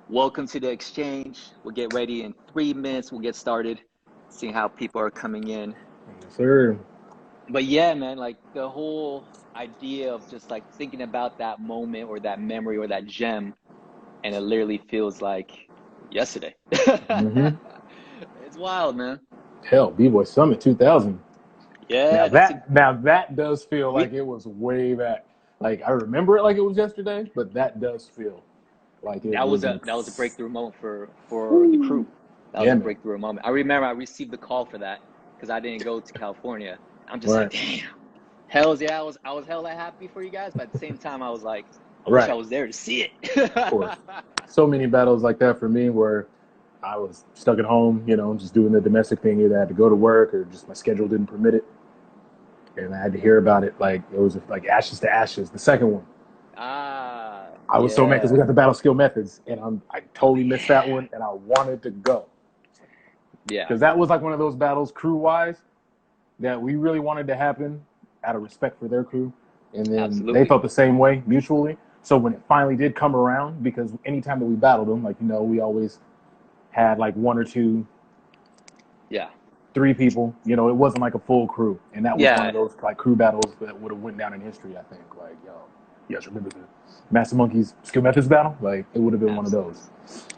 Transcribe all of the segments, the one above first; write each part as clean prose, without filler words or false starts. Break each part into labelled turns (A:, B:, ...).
A: Welcome to the exchange. We'll get ready in 3 minutes. We'll get started, seeing how people are coming in.
B: Yes, sir.
A: But yeah, man, like the whole idea of just like thinking about that moment or that memory or that gem, and it literally feels like yesterday. It's wild, man.
B: Hell, B-Boy Summit 2000.
A: Yeah,
B: now that does feel like it was way back. Like I remember it like it was yesterday, but that does feel like it
A: that was a breakthrough moment for the crew. That was a breakthrough moment. I remember I received the call for that because I didn't go to California. I'm just like, damn. Hells yeah, I was hella happy for you guys, but at the same time I was like, I wish I was there to see it.
B: Of course. So many battles like that for me where I was stuck at home, you know, just doing the domestic thing. Either I had to go to work or just my schedule didn't permit it. And I had to hear about it like it was like Ashes to Ashes, the second one. I was so mad because we got the battle skill methods, and I totally missed that one, and I wanted to go.
A: Yeah.
B: Because that was like one of those battles, crew-wise, that we really wanted to happen out of respect for their crew. And then they felt the same way mutually. So when it finally did come around, because anytime that we battled them, like, you know, we always had like one or two, three people. You know, it wasn't like a full crew. And that was one of those like crew battles that would have went down in history, I think. Like, yo, you guys remember the Master Monkees skill methods battle? Like, it would have been one of those.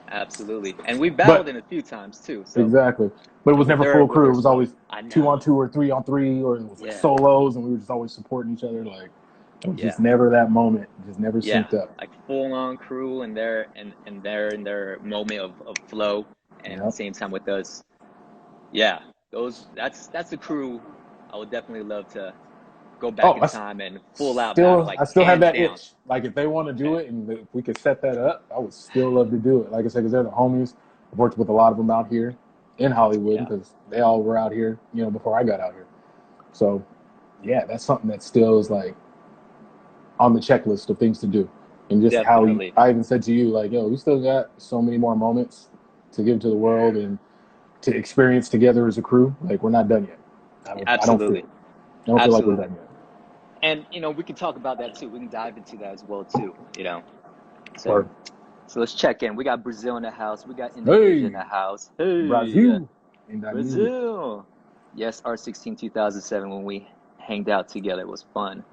A: Absolutely. And we battled in a few times too. So.
B: Exactly. But it was never full crew. It was always 2-on-2 or 3-on-3, or it was like solos, and we were just always supporting each other. Like, it was just never that moment. Just never synced up.
A: Like full on crew and they're in their moment of flow, and at the same time with us. Yeah. That's the crew I would definitely love to go back in time and full out battle. Like,
B: I still have that itch. Like, if they want to do it and if we could set that up, I would still love to do it. Like I said, because they're the homies. I've worked with a lot of them out here in Hollywood because they all were out here, you know, before I got out here. So, yeah, that's something that still is like on the checklist of things to do. And just how I even said to you, like, yo, we still got so many more moments to give to the world and to experience together as a crew. Like, we're not done yet.
A: Absolutely.
B: I don't feel like we're done yet.
A: And, you know, we can talk about that too. We can dive into that as well too, you know. So let's check in. We got Brazil in the house. We got Indonesia in the house. Hey, Brazil. Yes, R16 2007 when we hanged out together. It was fun.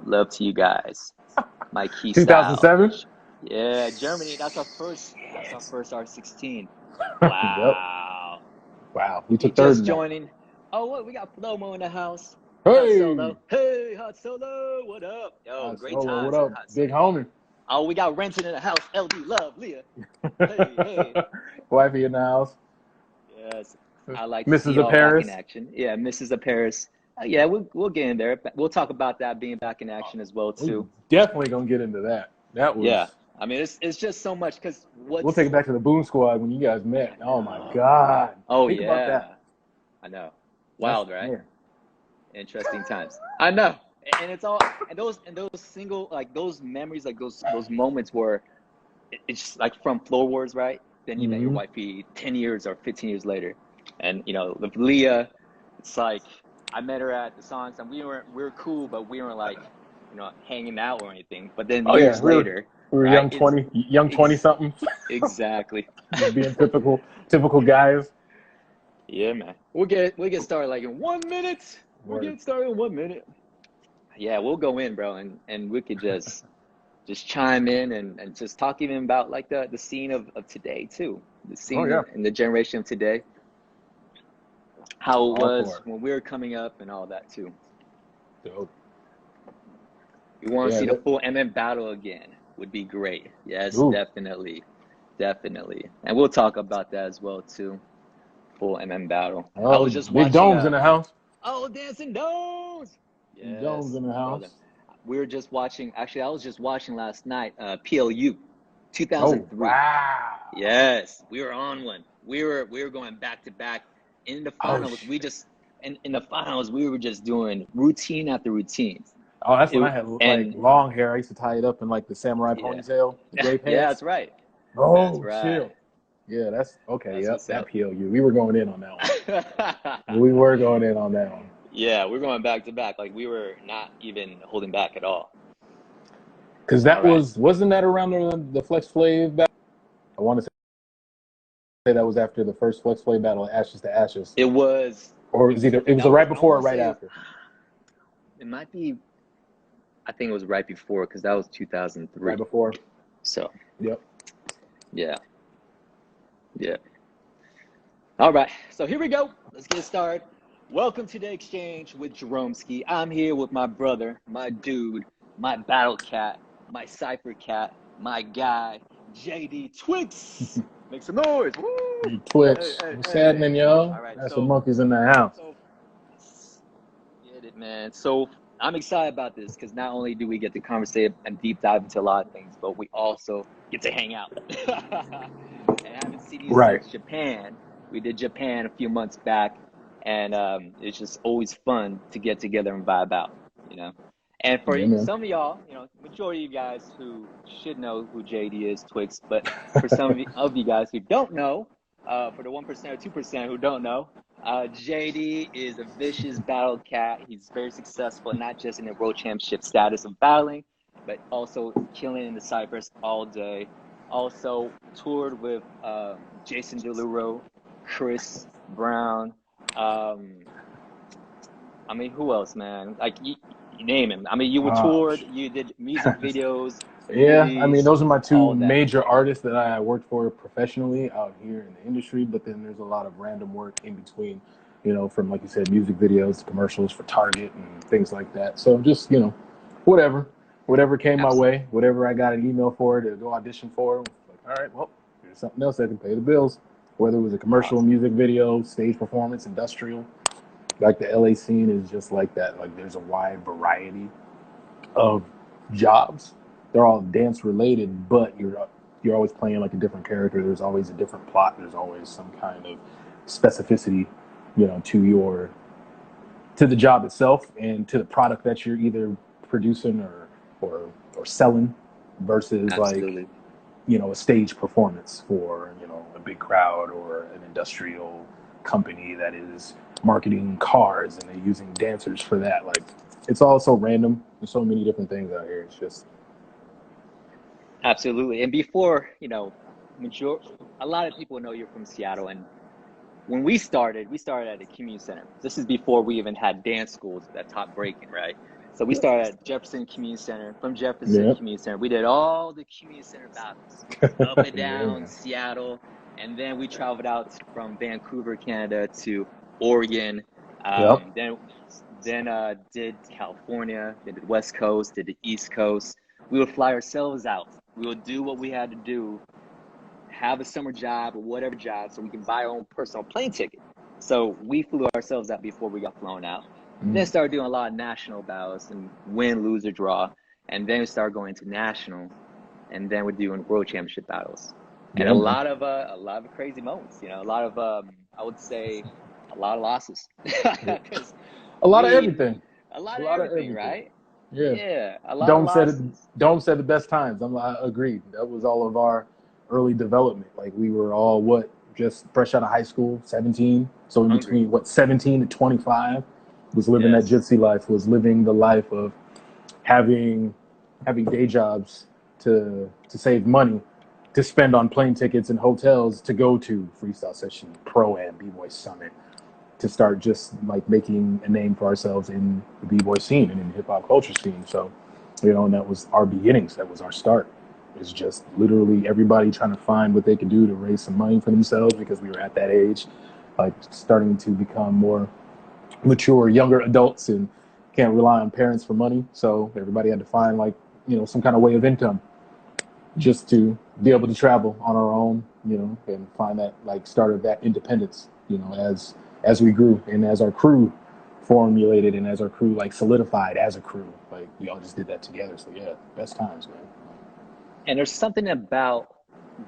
A: Love to you guys. My key
B: 2007?
A: Yeah, Germany. That's our first R16. Wow.
B: Wow. We took third.
A: Just joining. Oh, what? We got Flomo in the house.
B: Hey.
A: Hot Solo. Hey, Hot Solo. What up? Yo, great times.
B: What up, big homie?
A: Oh, we got Renton in the house. LD Love, Leah. Hey.
B: Wifey in the house.
A: Yes. I like to see y'all back in action. Yeah, Mrs. of Paris. Yeah, we'll get in there. We'll talk about that being back in action as well too.
B: We're definitely gonna get into that. That was
A: I mean, it's just so much because
B: we'll take it back to the Boom Squad when you guys met. Oh my God.
A: Oh Think about that. I know. Wild, right? Man. Interesting times. I know. And it's all and those single like those memories, like those moments where it's just like from Floor Wars, right? Then you met your wifey 10 years or 15 years later, and you know with Leah, it's like I met her at the songs and we were cool, but we weren't like you know hanging out or anything. But then years later,
B: we were young 20 something.
A: Exactly.
B: Just being typical guys.
A: Yeah, man. We'll get started like in 1 minute. We'll get started in 1 minute. Yeah, we'll go in, bro, and we could just chime in and just talk even about like the scene of today too. The scene and the generation of today. How it was when we were coming up and all that too.
B: Dope.
A: You want to see the full MM battle again would be great. Yes, definitely. And we'll talk about that as well too. Full MM battle. I was just watching.
B: Big Domes in the house.
A: Oh, Dancing Domes.
B: Yes, Domes in the house. Brother.
A: We were just watching. Actually, I was just watching last night. PLU, 2003.
B: Oh, wow.
A: Yes, we were on one. We were going back to back. In the finals, in the finals we were just doing routine after routine.
B: Oh, that's when I had like long hair. I used to tie it up in like the samurai ponytail, the gray pants.
A: Yeah, that's right.
B: Oh, chill. Yeah, that's okay.
A: That's
B: Yep,
A: what's
B: that
A: up.
B: PLU. We were going in on that one. We were going in on that one.
A: Yeah, we're going back to back. Like we were not even holding back at all.
B: Because
A: All
B: that
A: right.
B: wasn't that around the Flex Flav battle? I want to say that was after the first Flex Flav battle, Ashes to Ashes.
A: It was,
B: Or it was right
A: I
B: before or
A: want to
B: right
A: say
B: after?
A: it might be, I think it was right before because that was 2003.
B: Right before.
A: So,
B: Yep.
A: yeah. Yeah. All right. So here we go. Let's get started. Welcome to the exchange with Jeromeskee. I'm here with my brother, my dude, my battle cat, my cipher cat, my guy, JD Twixx. Make some noise. Woo!
B: Twitch. What's happening, y'all?
A: All right.
B: Got some monkeys in the house.
A: So get it, man. So I'm excited about this because not only do we get to conversate and deep dive into a lot of things, but we also get to hang out. And I haven't seen you since Japan. We did Japan a few months back, and it's just always fun to get together and vibe out, you know. And for some of y'all, you know, majority of you guys who should know who JD is, Twixx, but for some of you guys who don't know, for the 1% or 2% who don't know, JD is a vicious battle cat. He's very successful, not just in the world championship status of battling, but also killing in the ciphers all day. Also toured with Jason Derulo, Chris Brown. I mean, who else, man? Like you name him. I mean, you were toured. You did music videos.
B: Yeah, I mean,
A: Movies,
B: those are my two
A: all that.
B: major artists that I worked for professionally out here in the industry. But then there's a lot of random work in between, you know, from, like you said, music videos to commercials for Target and things like that. So just, you know, whatever came my way, whatever I got an email for to go audition for. Like, all right, well, here's something else that can pay the bills. Whether it was a commercial, music video, stage performance, industrial, like the LA scene is just like that. Like there's a wide variety of jobs. They're all dance related, but you're always playing like a different character. There's always a different plot. There's always some kind of specificity, you know, to the job itself and to the product that you're either producing or selling versus like, you know, a stage performance for, you know, a big crowd or an industrial company that is marketing cars and they're using dancers for that. Like it's all so random. There's so many different things out here. It's just
A: absolutely. And before, you know, a lot of people know you're from Seattle, and when we started at a community center. This is before we even had dance schools that taught breaking, right? So we started at Jefferson Community Center. From Jefferson Community Center, we did all the community center battles, up and down Seattle, and then we traveled out from Vancouver, Canada, to Oregon. Then did California, then did West Coast, did the East Coast. We would fly ourselves out. We would do what we had to do, have a summer job or whatever job, so we can buy our own personal plane ticket. So we flew ourselves out before we got flown out. Then started doing a lot of national battles and win, lose, or draw. And then we started going to national, and then we're doing world championship battles. And a lot of crazy moments, you know, a lot of I would say a lot of losses.
B: a lot of everything.
A: A lot of everything, right?
B: Yeah.
A: A lot of losses.
B: Dome said the best times. I agreed. That was all of our early development. Like we were all just fresh out of high school, 17. So in between 17 to 25 was living that gypsy life, was living the life of having day jobs to save money to spend on plane tickets and hotels to go to freestyle session, pro-am, b-boy summit, to start just like making a name for ourselves in the b-boy scene and in the hip-hop culture scene. So, you know, and that was our beginnings. That was our start. It's just literally everybody trying to find what they could do to raise some money for themselves, because we were at that age, like starting to become more mature, younger adults and can't rely on parents for money. So everybody had to find like, you know, some kind of way of income just to be able to travel on our own, you know, and find that like started that independence, you know, as we grew and as our crew formulated and as our crew like solidified as a crew. Like we all just did that together. So yeah, best times, man.
A: And there's something about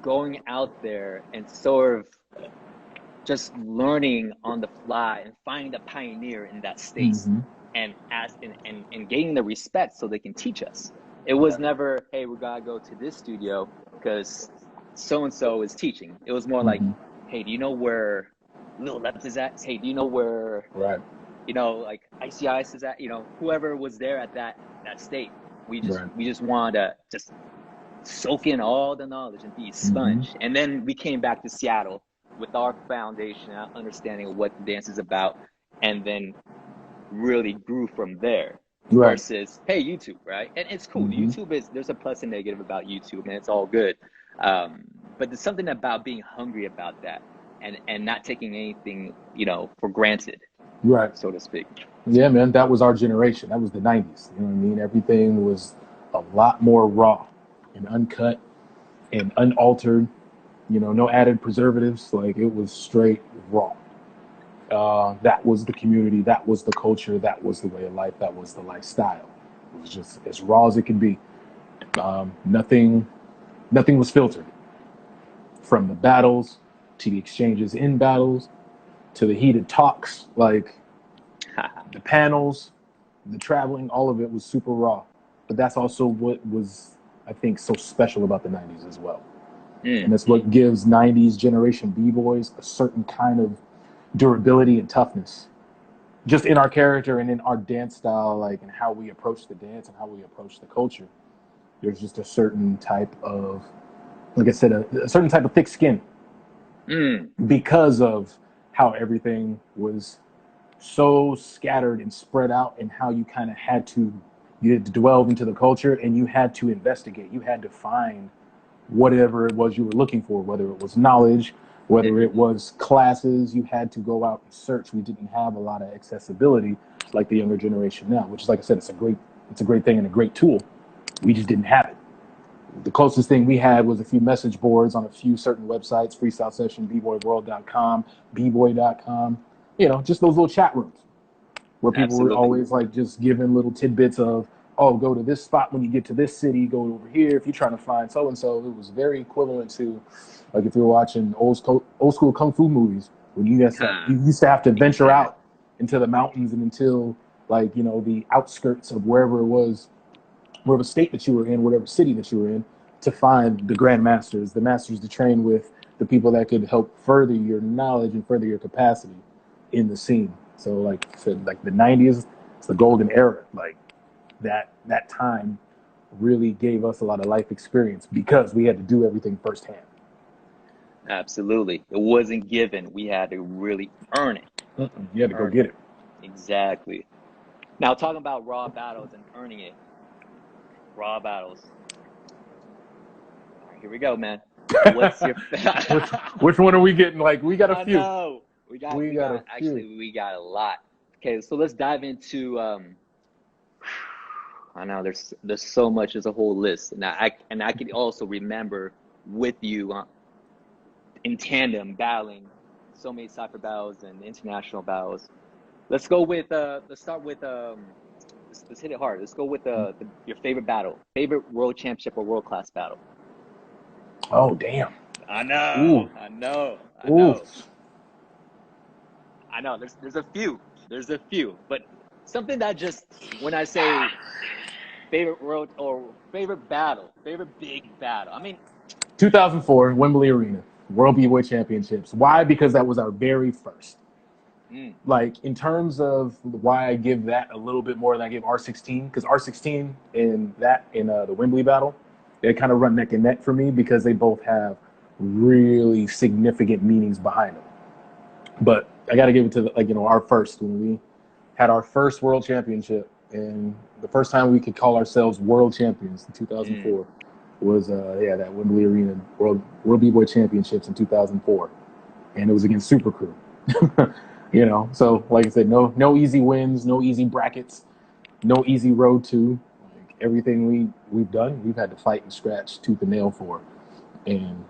A: going out there and sort of just learning on the fly and finding the pioneer in that space, and gaining the respect so they can teach us. It was never, hey, we gotta go to this studio because so-and-so is teaching. It was more like, hey, do you know where Lil Leps is at? Hey, do you know where, like Icy Ice is at? Whoever was there at that state. We just wanted to just soak in all the knowledge and be a sponge. And then we came back to Seattle with our foundation, our understanding of what the dance is about, and then really grew from there. Versus, hey, YouTube, right? And it's cool. YouTube there's a plus and negative about YouTube, and it's all good. But there's something about being hungry about that and not taking anything, for granted, so to speak.
B: Yeah, man, that was our generation. That was the 90s. You know what I mean? Everything was a lot more raw and uncut and unaltered, no added preservatives. Like, it was straight raw. That was the community. That was the culture. That was the way of life. That was the lifestyle. It was just as raw as it could be. Nothing was filtered. From the battles to the exchanges in battles to the heated talks, like the panels, the traveling, all of it was super raw. But that's also what was, I think, so special about the 90s as well. And that's what gives 90s generation B-boys a certain kind of durability and toughness, just in our character and in our dance style, like, and how we approach the dance and how we approach the culture. There's just a certain type of, like I said, a certain type of thick skin because of how everything was so scattered and spread out, and how you kind of had to delve into the culture, and you had to investigate. You had to find whatever it was you were looking for, whether it was knowledge, whether it was classes. You had to go out and search. We didn't have a lot of accessibility like the younger generation now, which is, like I said, it's a great thing and a great tool. We just didn't have it. The closest thing we had was a few message boards on a few certain websites: Freestyle Session, bboyworld.com, bboy.com, just those little chat rooms where people were always like just giving little tidbits of, oh, go to this spot when you get to this city, go over here if you're trying to find so-and-so. It was very equivalent to, like, if you're watching old school kung fu movies, when you used to have to venture out into the mountains and until, like, the outskirts of wherever it was, whatever state that you were in, whatever city that you were in, to find the grandmasters, the masters to train with, the people that could help further your knowledge and further your capacity in the scene. So, like I said, like the 90s, it's the golden era. Like, that time really gave us a lot of life experience because we had to do everything firsthand.
A: Absolutely. It wasn't given. We had to really earn it.
B: You had to go get it.
A: Exactly. Now, talking about raw battles and earning it. Raw battles. All right, here we go, man. What's your
B: which one are we getting? Like, we got a few.
A: No, we got a lot. Okay, so let's dive into I know there's so much. There's a whole list. And I could also remember with you in tandem battling so many cypher battles and international battles. Let's go with let's start with let's hit it hard. Let's go with your favorite battle, favorite world championship or world class battle.
B: Oh, damn.
A: I know.
B: Ooh.
A: I know. There's a few, but something that just, when I say favorite world or favorite battle, favorite big battle, I mean,
B: 2004 Wembley Arena World B-Boy Championships. Why? Because that was our very first. Like, in terms of why I give that a little bit more than I give R16, because R16 in the Wembley battle, they kind of run neck and neck for me because they both have really significant meanings behind them. But I got to give it to our first, when we had our first world championship, and the first time we could call ourselves world champions in 2004 was that Wembley Arena World B-Boy Championships in 2004, and it was against Super Crew. So like I said, no easy wins, no easy brackets, no easy road to. Like, everything we've done, we've had to fight and scratch tooth and nail for, and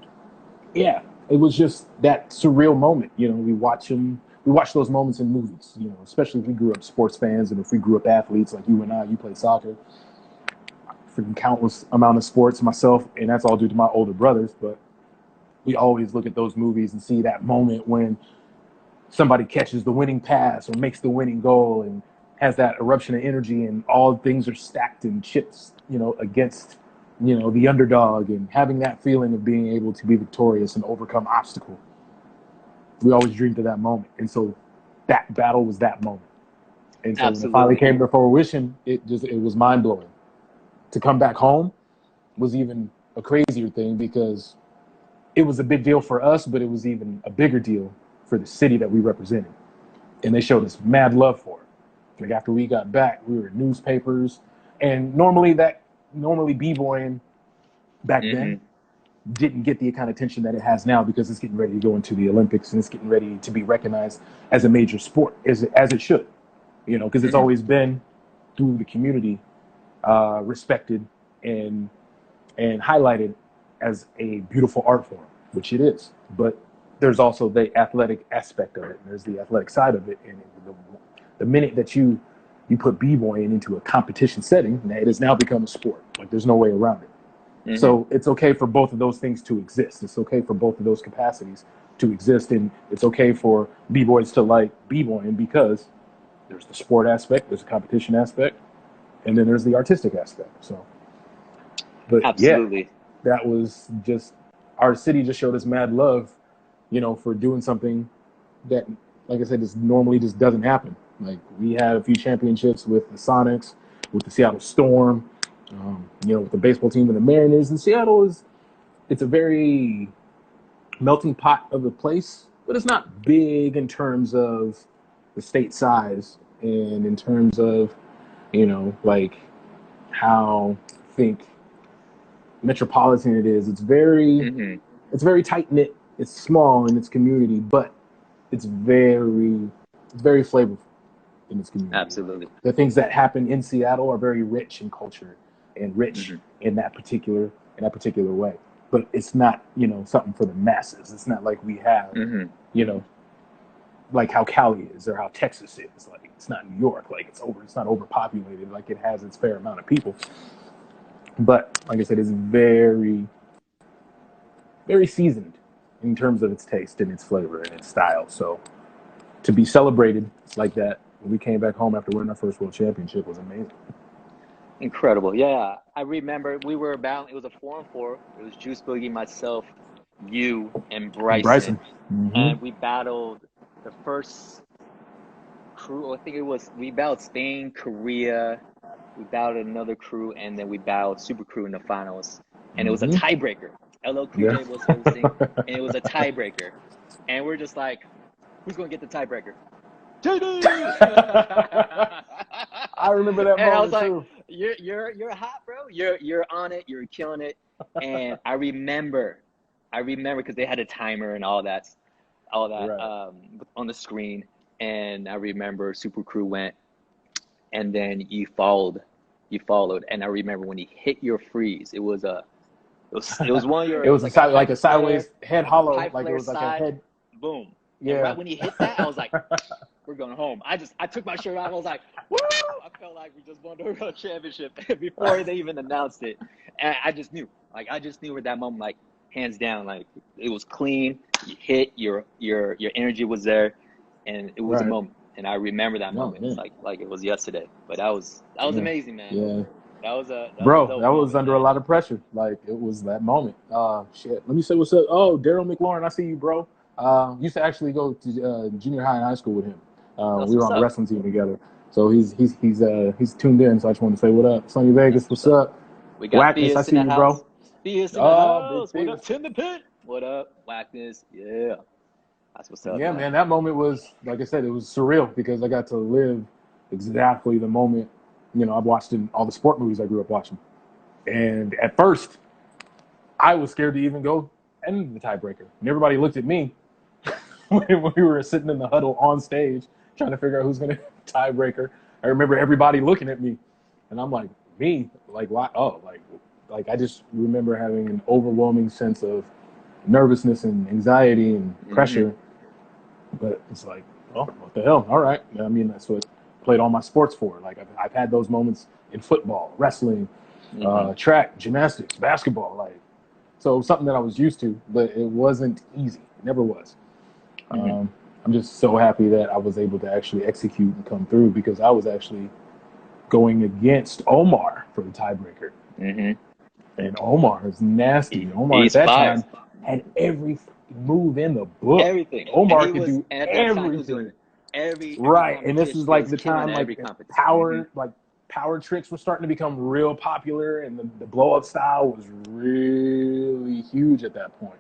B: yeah, it was just that surreal moment. We watch those moments in movies. Especially if we grew up sports fans, and if we grew up athletes like you and I. You played soccer, freaking countless amount of sports myself, and that's all due to my older brothers. But we always look at those movies and see that moment when somebody catches the winning pass or makes the winning goal and has that eruption of energy, and all things are stacked and chips, against the underdog and having that feeling of being able to be victorious and overcome obstacle. We always dreamed of that moment. And so that battle was that moment. And so when it finally came to fruition, it was mind blowing. To come back home was even a crazier thing because it was a big deal for us, but it was even a bigger deal for the city that we represented. And they showed us mad love for it. Like after we got back, we were in newspapers, and normally b-boying back then didn't get the kind of attention that it has now because it's getting ready to go into the Olympics and it's getting ready to be recognized as a major sport as it should, because it's always been through the community respected and highlighted as a beautiful art form, which it is. But there's also the athletic aspect of it. And there's the athletic side of it. And the minute that you put b-boying into a competition setting, it has now become a sport. Like there's no way around it. So it's okay for both of those things to exist. It's okay for both of those capacities to exist. And it's okay for b-boys to like b-boying because there's the sport aspect, there's the competition aspect, and then there's the artistic aspect. So, but
A: absolutely,
B: that was just, our city just showed us mad love, for doing something that, like I said, just normally just doesn't happen. Like we had a few championships with the Sonics, with the Seattle Storm, with the baseball team and the Mariners. And Seattle it's a very melting pot of a place, but it's not big in terms of the state size and in terms of, like how I think metropolitan it is. It's very, it's very tight knit. It's small in its community, but it's very flavorful in its community.
A: Absolutely.
B: The things that happen in Seattle are very rich in culture and rich in that particular way. But it's not, something for the masses. It's not like we have, like how Cali is or how Texas is. Like it's not New York. Like it's not overpopulated. Like it has its fair amount of people. But like I said, it's very, very seasoned in terms of its taste and its flavor and its style. So to be celebrated like that when we came back home after winning our first world championship was amazing.
A: Incredible. Yeah. I remember we were it was a 4-on-4. It was Juice Boogie, myself, you, and Bryson. And we battled the first crew. I think we battled Spain, Korea. We battled another crew, and then we battled Super Crew in the finals. And it was a tiebreaker. LL Cool J was hosting, and it was a tiebreaker. And we're just like, who's going to get the tiebreaker? JD!
B: I remember that moment,
A: I was like,
B: too.
A: You're hot, bro. You're on it. You're killing it. And I remember because they had a timer and all that right. On the screen. And I remember Super Crew went, and then you followed, and I remember when he hit your freeze, it was one of your.
B: It was like a sideways head hollow, like it was
A: side,
B: like a head.
A: Boom.
B: Yeah.
A: And right when he hit that, I was like, we're going home. I took my shirt off. I was like, woo! I felt like we just won the world championship before they even announced it. And I just knew. Like I just knew at that moment, like hands down, like it was clean. You hit, your energy was there, and it was a moment. And I remember that moment. It's like it was yesterday. But that was amazing, man.
B: Yeah.
A: That was
B: under a lot of pressure. Like it was that moment. Shit. Let me say what's up. Oh, Daryl McLaurin, I see you, bro. Used to actually go to junior high and high school with him. We were on the wrestling team together. So he's tuned in. So I just wanted to say what up. Sonny Vegas, what's up?
A: We got
B: Wackness, I see you, bro.
A: Theus in the house. What up, Tim the Pit? What up, Wackness? Yeah. That's what's up.
B: Yeah, man, that moment was, like I said, it was surreal because I got to live exactly the moment. I've watched in all the sport movies I grew up watching. And at first, I was scared to even go end the tiebreaker. And everybody looked at me when we were sitting in the huddle on stage trying to figure out who's going to tiebreaker. I remember everybody looking at me. And I'm like, me? Like, why? Oh, like I just remember having an overwhelming sense of nervousness and anxiety and pressure. But it's like, oh, what the hell? All right. I mean, that's what I played all my sports for. Like I've had those moments in football, wrestling, track, gymnastics, basketball. Like, so it was something that I was used to, but it wasn't easy. It never was. I'm just so happy that I was able to actually execute and come through because I was actually going against Omar for the tiebreaker. And Omar is nasty. Omar at
A: He's
B: that
A: fire.
B: time had every move in the book.
A: Everything.
B: Omar could do
A: and at that time, he was doing
B: everything.
A: every
B: Right. And this
A: competition.
B: is
A: He
B: like
A: was
B: the
A: killing
B: time
A: every
B: like
A: competition.
B: power tricks were starting to become real popular, and the blow up style was really huge at that point.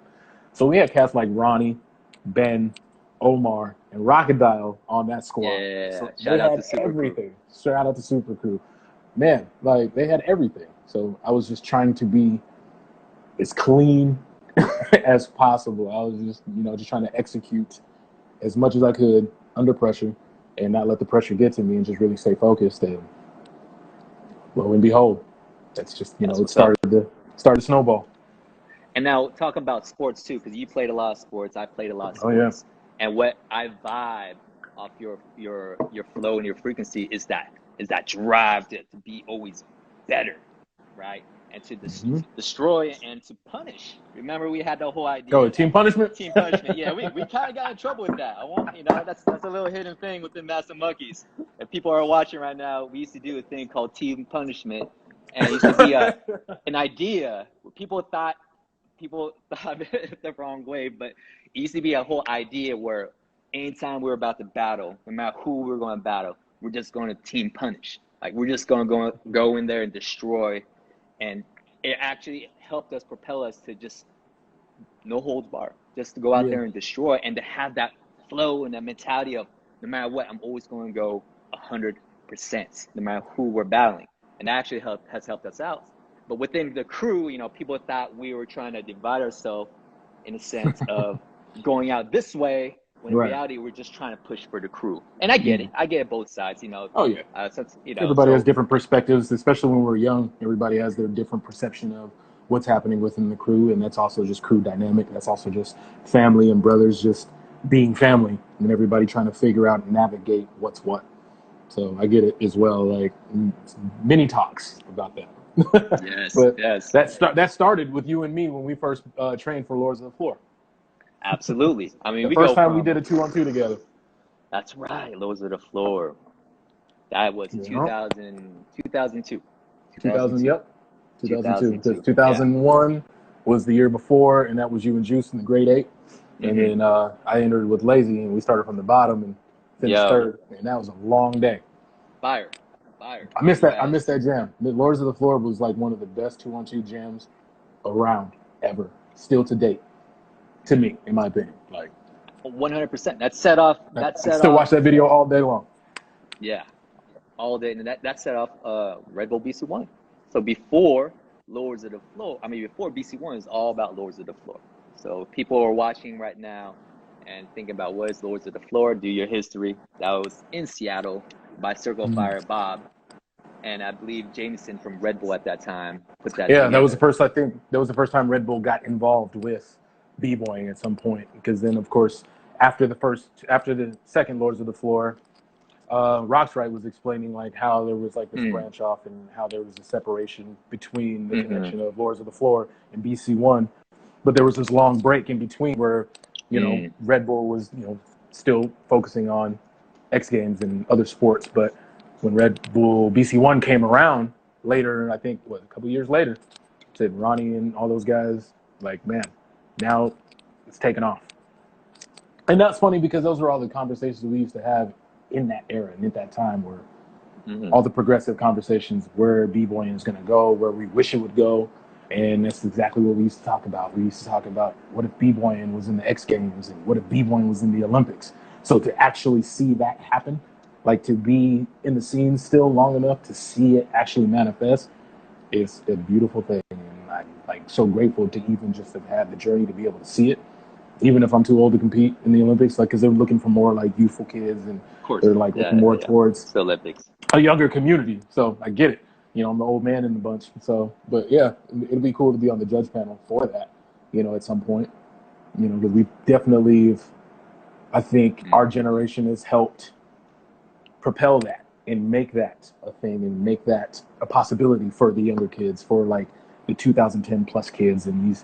B: So we had cats like Ronnie, Ben, Omar, and Rockadile on that squad.
A: Yeah.
B: So they
A: Shout out
B: had
A: to Super Crew.
B: everything. Shout out to Super Crew. Man, like they had everything. So I was just trying to be as clean as possible. I was just, just trying to execute as much as I could under pressure and not let the pressure get to me and just really stay focused. And lo and behold, that's just, it started to snowball.
A: And now talking about sports too, because you played a lot of sports, I played a lot of sports.
B: Oh, yeah.
A: And what I vibe off your flow and your frequency is that drive to be always better, right? And to destroy and to punish. Remember, we had the whole idea.
B: Oh, team punishment.
A: Team punishment. Yeah, we kind of got in trouble with that. That's a little hidden thing within Master Monkees. If people are watching right now, we used to do a thing called team punishment, and it used to be an idea. People thought it the wrong way, but it used to be a whole idea where anytime we were about to battle, no matter who we were going to battle, we're just going to team punish. Like we're just going to go in there and destroy. And it actually helped us propel us to just no holds bar, just to go out there and destroy, and to have that flow and that mentality of no matter what, I'm always going to go 100%, no matter who we're battling. And that actually has helped us out. But within the crew, people thought we were trying to divide ourselves in a sense of going out this way, when in reality we're just trying to push for the crew. And I get it. I get both sides,
B: Oh yeah.
A: Everybody
B: has different perspectives, especially when we're young. Everybody has their different perception of what's happening within the crew, and that's also just crew dynamic. That's also just family and brothers just being family, and everybody trying to figure out and navigate what's what. So I get it as well. Like many talks about that.
A: Yes,
B: but
A: yes.
B: That started with you and me when we first trained for Lords of the Floor.
A: Absolutely. I mean,
B: the first time we did a 2-on-2 together.
A: That's right, Lords of the Floor. That was 2002.
B: 2000, yep. 2002. Because 2001 was the year before, and that was you and Juice in the grade 8. And then I entered with Lazy, and we started from the bottom and finished third. And that was a long day.
A: Fire.
B: I missed that jam. The Lords of the Floor was like one of the best 2-on-2 jams around ever, still to date, to me, in my opinion. Like
A: 100%. I still
B: watch that video all day long.
A: Yeah, all day, and that set off Red Bull BC1. So before Lords of the Floor, before BC1 is all about Lords of the Floor. So people are watching right now and thinking about what is Lords of the Floor. Do your history. That was in Seattle by Circle Fire Bob, and I believe Jameson from Red Bull at that time put that together.
B: That was the first time Red Bull got involved with b-boying at some point, because then of course after the second Lords of the Floor, Roxrite was explaining like how there was like this branch off and how there was a separation between the connection of Lords of the Floor and BC1, but there was this long break in between where Red Bull was still focusing on X Games and other sports. But when Red Bull BC1 came around later, I think a couple years later, said Ronnie and all those guys, like, man, now it's taken off. And that's funny because those were all the conversations we used to have in that era and at that time, where all the progressive conversations, where b-boying is going to go, where we wish it would go. And that's exactly what we used to talk about. We used to talk about what if b-boying was in the X Games and what if b-boying was in the Olympics. So to actually see that happen, like to be in the scene still long enough to see it actually manifest, is a beautiful thing. And I'm like so grateful to even just have had the journey to be able to see it. Even if I'm too old to compete in the Olympics, like, because they're looking for more like youthful kids, and they're like looking more towards
A: the Olympics,
B: a younger community. So I get it. I'm the old man in the bunch. So, but yeah, it'd be cool to be on the judge panel for that, at some point, because we definitely, I think our generation has helped propel that and make that a thing and make that a possibility for the younger kids, for like the 2010 plus kids and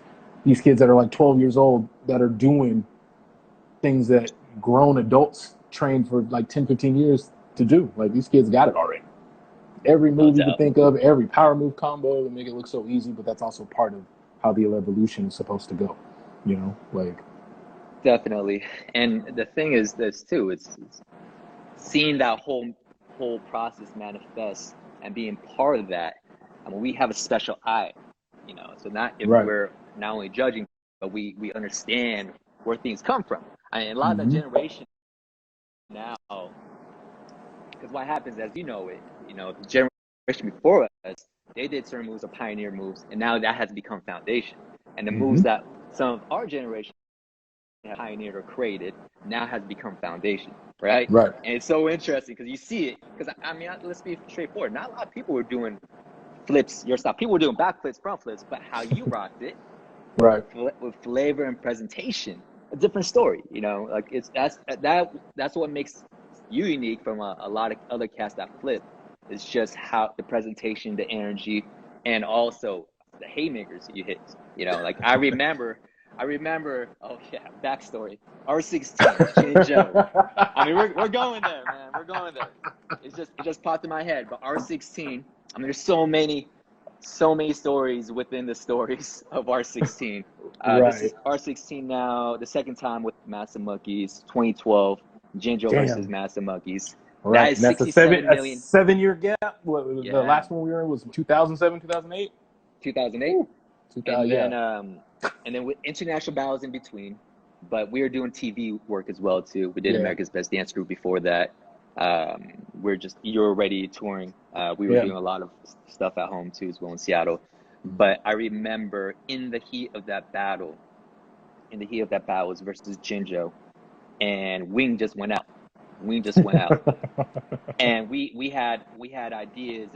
B: these kids that are like 12 years old that are doing things that grown adults trained for like 10, 15 years to do. Like, these kids got it already. every move you can think of, every power move combo, to make it look so easy. But that's also part of how the evolution is supposed to go. You know, like
A: definitely. And the thing is this too, it's seeing that whole process manifest and being part of that. I mean, we have a special eye, you know. So not if we're not only judging, but we understand where things come from. I mean, a lot of the generation now, because what happens, as you know, the generation before us, they did certain moves or pioneer moves, and now that has become foundation. And the moves that some of our generation have pioneered or created now has become foundation, right?
B: Right.
A: And it's so interesting because you see it. Because I mean, let's be straightforward. Not a lot of people were doing flips your style. People were doing back flips, front flips, but how you rocked it,
B: right,
A: with flavor and presentation, a different story. You know, like that's what makes you unique from a lot of other cats that flip. It's just how the presentation, the energy, and also the haymakers you hit. You know, like I remember. Oh yeah, backstory. R16, Jinjo. I mean, we're going there, man. We're going there. It just popped in my head. But R16. I mean, there's so many stories within the stories of R16. This is R16 now. The second time with Massive Monkees, 2012. Jinjo versus Massive Monkees.
B: Right.
A: That is 67 million.
B: A 7-year gap. The last one we were in was 2007, 2008.
A: 2008. And then with international battles in between, but we were doing TV work as well too. We did America's Best Dance Group before that. You were already touring. We were doing a lot of stuff at home too as well in Seattle. But I remember in the heat of that battle was versus Jinjo, and Wing just went out. And we had ideas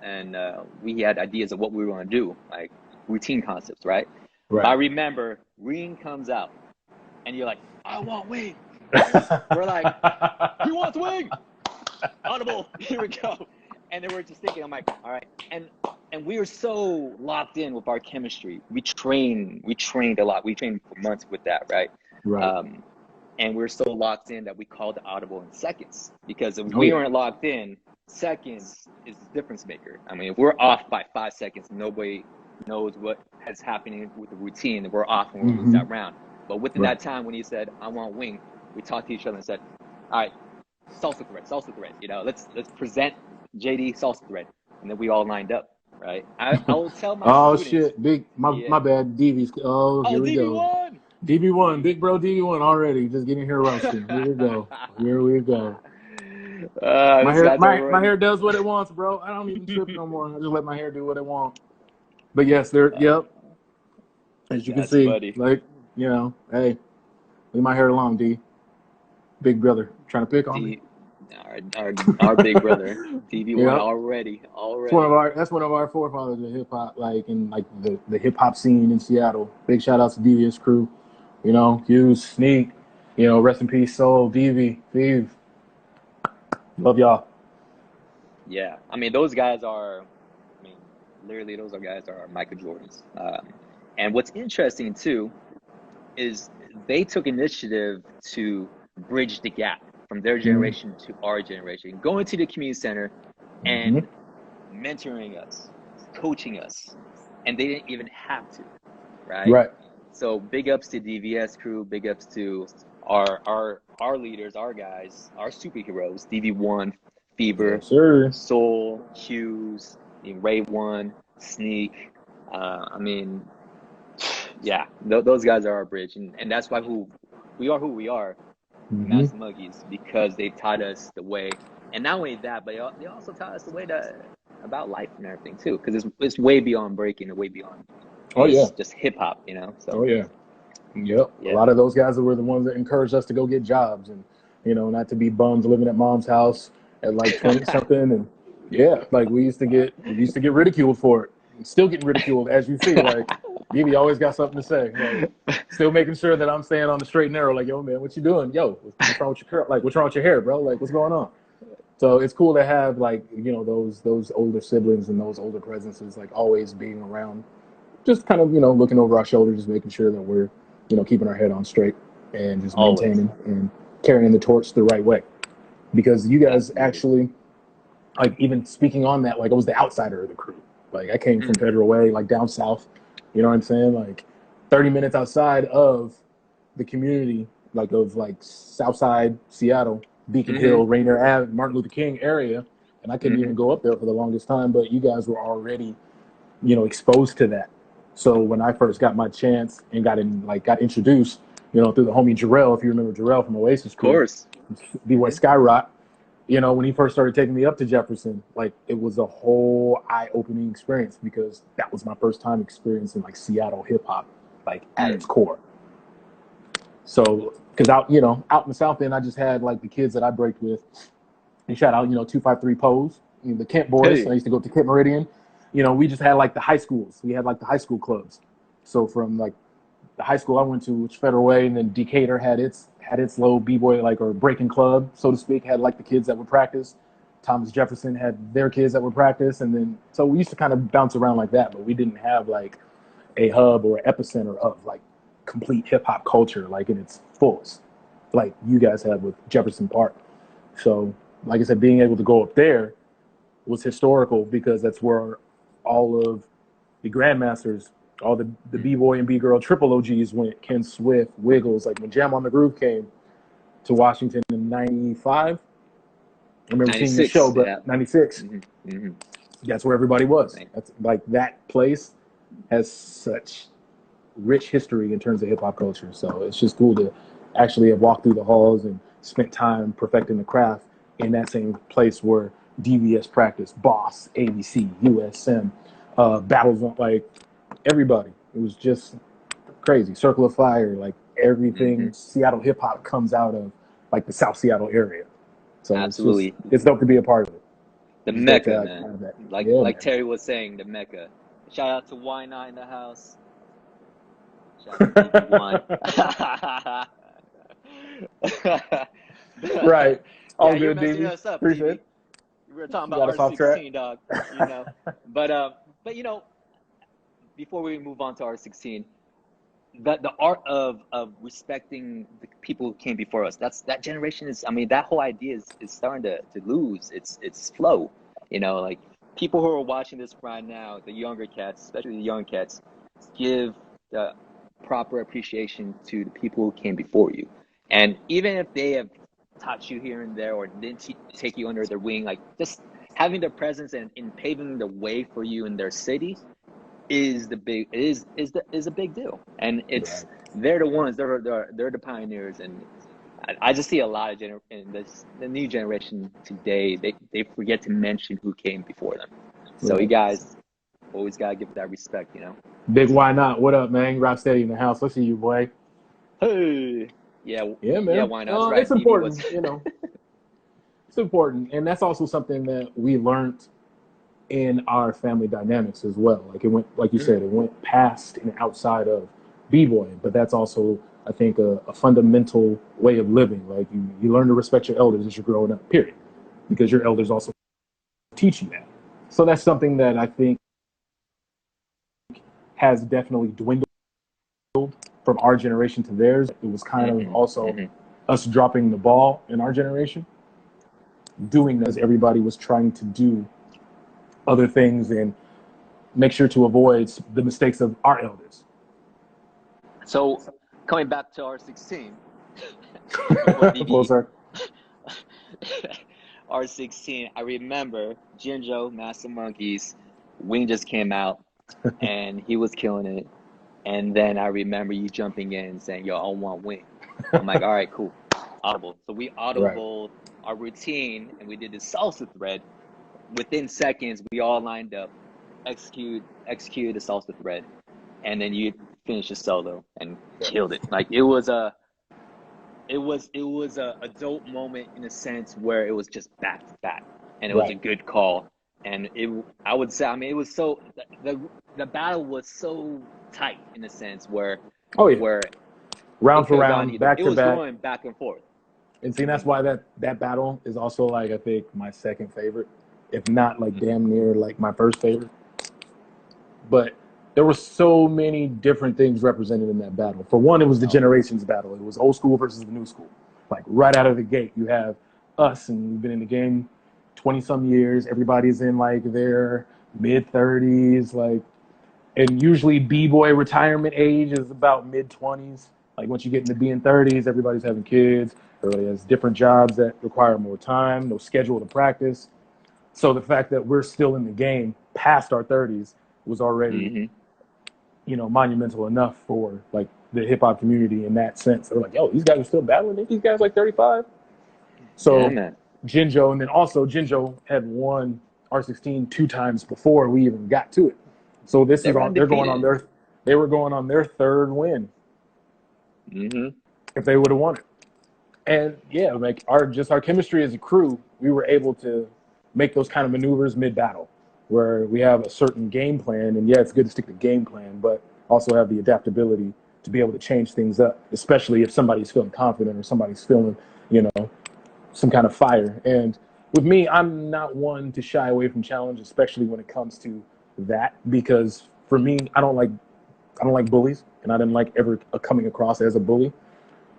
A: and we had ideas of what we were going to do, like routine concepts, right? But I remember Ring comes out, and you're like, I want Wing. We're like, he wants Wing. Audible. Here we go. And then we're just thinking, I'm like, all right. And we were so locked in with our chemistry. We trained a lot. We trained for months with that, right? And we're so locked in that we called the audible in seconds, because if we weren't locked in, seconds is the difference maker. I mean, if we're off by 5 seconds, nobody knows what has happening with the routine, and we're off and we lose that round. But within that time, when he said, I want Wing, we talked to each other and said, all right, salsa thread, you know, let's present JD salsa thread. And then we all lined up, right? I will tell my students.
B: Shit, my bad, DV's. Here we go. DB1, big bro DB1 already, just getting here roasting. Here we go. My hair does what it wants, bro. I don't even trip no more. I just let my hair do what it wants. But yes, as you can see, funny. Like, you know, hey, leave my hair alone, D. Big brother, trying to pick on me.
A: Our big brother, DB1 already.
B: That's one of our forefathers in hip hop, like in like the hip hop scene in Seattle. Big shout out to Devious crew, you know, Hughes, Sneak, you know, rest in peace, Soul, DV, Vive. Love y'all.
A: Yeah, I mean, those guys are. Literally, those guys are Michael Jordans. And what's interesting, too, is they took initiative to bridge the gap from their generation to our generation, going to the community center and mentoring us, coaching us. And they didn't even have to, right? So big ups to DVS crew, big ups to our leaders, our guys, our superheroes, DV1, Fever, Soul, Hughes, Ray One, Sneak. I mean, yeah, those guys are our bridge, and that's why we are, Massive Monkees, because they taught us the way, and not only that, but they also taught us the way about life and everything too, because it's way beyond breaking and way beyond. Just hip hop, you know. So.
B: A lot of those guys were the ones that encouraged us to go get jobs, and you know, not to be bums living at mom's house at like 20 something and. Yeah, like we used to get ridiculed for it. Still getting ridiculed, as you see. Like, DB always got something to say. Like, still making sure that I'm staying on the straight and narrow. Like, yo, man, what you doing? Yo, what's wrong with your what's wrong with your hair, bro? Like, what's going on? So it's cool to have, like, you know, those older siblings and those older presences, like, always being around. Just kind of, you know, looking over our shoulders, just making sure that we're, you know, keeping our head on straight and just maintaining and carrying the torch the right way. Because you guys actually like even speaking on that, like I was the outsider of the crew. Like I came from Federal Way, like down south. You know what I'm saying? Like 30 minutes outside of the community, like of like Southside Seattle, Beacon Hill, Rainier Ave, Martin Luther King area, and I couldn't even go up there for the longest time. But you guys were already, you know, exposed to that. So when I first got my chance and got introduced, you know, through the homie Jarrell, if you remember Jarrell from Oasis,
A: of course,
B: Bboy Skyrock. You know, when he first started taking me up to Jefferson, like it was a whole eye-opening experience because that was my first time experiencing like Seattle hip hop, like at its core. So, because out in the South End, I just had like the kids that I braked with. And shout out, 253 Pose, the Kent boys.
A: Hey.
B: I used to go to Kent Meridian. You know, we just had like the high schools. We had like the high school clubs. So from like the high school I went to, which Federal Way, and then Decatur had its little b-boy or breaking club, so to speak. Had like the kids that would practice. Thomas Jefferson had their kids that would practice, and then so we used to kind of bounce around like that. But we didn't have like a hub or epicenter of like complete hip hop culture, like in its fullest, like you guys had with Jefferson Park. So, like I said, being able to go up there was historical because that's where all of the grandmasters, all the B-boy and B-girl triple OGs went. Ken Swift, Wiggles, like when Jam on the Groove came to Washington in 95. I remember seeing the show, but 96. That's where everybody was. That's like that place has such rich history in terms of hip hop culture. So it's just cool to actually have walked through the halls and spent time perfecting the craft in that same place where DVS practice, Boss, ABC, USM, battles on like everybody. It was just crazy. Circle of Fire, like everything Seattle hip hop comes out of like the South Seattle area. So
A: absolutely,
B: it's dope to be a part of it.
A: The Mecca, man. Like Terry was saying, the Mecca. Shout out to Why Not in the house. Shout out to DP1.
B: Right. All good,
A: you're messing us up,
B: appreciate it.
A: We were talking about R16, dog. But before we move on to R16, the art of respecting the people who came before us, that generation is, I mean, that whole idea is starting to lose its flow. Like people who are watching this right now, the younger cats, especially the young cats, give the proper appreciation to the people who came before you. And even if they have taught you here and there or didn't take you under their wing, like just having their presence and paving the way for you in their city is a big deal. And it's they're the ones, they're the pioneers. And I just see a lot of the new generation today, they forget to mention who came before them. So you guys always gotta give that respect,
B: Big Why Not? What up, man? Rock Steady in the house. Let's see you, boy.
A: Hey. Yeah, man. Yeah, why not?
B: Right. It's important, It's important, and that's also something that we learned in our family dynamics as well. Like it went, like you said, it went past and outside of b-boy, but that's also, I think, a fundamental way of living. Like you learn to respect your elders as you're growing up, period, because your elders also teach you that. So that's something that I think has definitely dwindled from our generation to theirs. It was kind of also us dropping the ball in our generation, doing as everybody was trying to do other things and make sure to avoid the mistakes of our elders.
A: So coming back to R16, R16, I remember Jinjo, Master Monkees, Wing just came out and he was killing it. And then I remember you jumping in and saying, yo, I want Wing. I'm like, all right, cool. Audible. So we audibled our routine and we did the salsa thread. Within seconds, we all lined up, executed the salsa thread, and then you finished the solo and killed it. Like it was a dope moment in a sense where it was just back to back, and it was a good call. And I would say, I mean, it was so the battle was so tight in a sense where where
B: round for round, back to back, it
A: was going back and forth.
B: And see, that's why that battle is also like I think my second favorite, if not like damn near like my first favorite. But there were so many different things represented in that battle. For one, it was the generations battle. It was old school versus the new school. Like right out of the gate, you have us, and we've been in the game 20-some years. Everybody's in like their mid-30s, like, and usually B-boy retirement age is about mid-20s. Like once you get into being 30s, everybody's having kids. Everybody has different jobs that require more time, no schedule to practice. So the fact that we're still in the game past our 30s was already, monumental enough for like the hip hop community in that sense. They're like, yo, these guys are still battling. Ain't these guys like 35? So Jinjo, and then also Jinjo had won R16 2 times before we even got to it. So this is on. They were going on their third win. If they would have won it, and yeah, like our chemistry as a crew, we were able to make those kind of maneuvers mid battle, where we have a certain game plan, and yeah, it's good to stick to game plan, but also have the adaptability to be able to change things up, especially if somebody's feeling confident or somebody's feeling, some kind of fire. And with me, I'm not one to shy away from challenge, especially when it comes to that, because for me, I don't like bullies, and I didn't like ever coming across as a bully.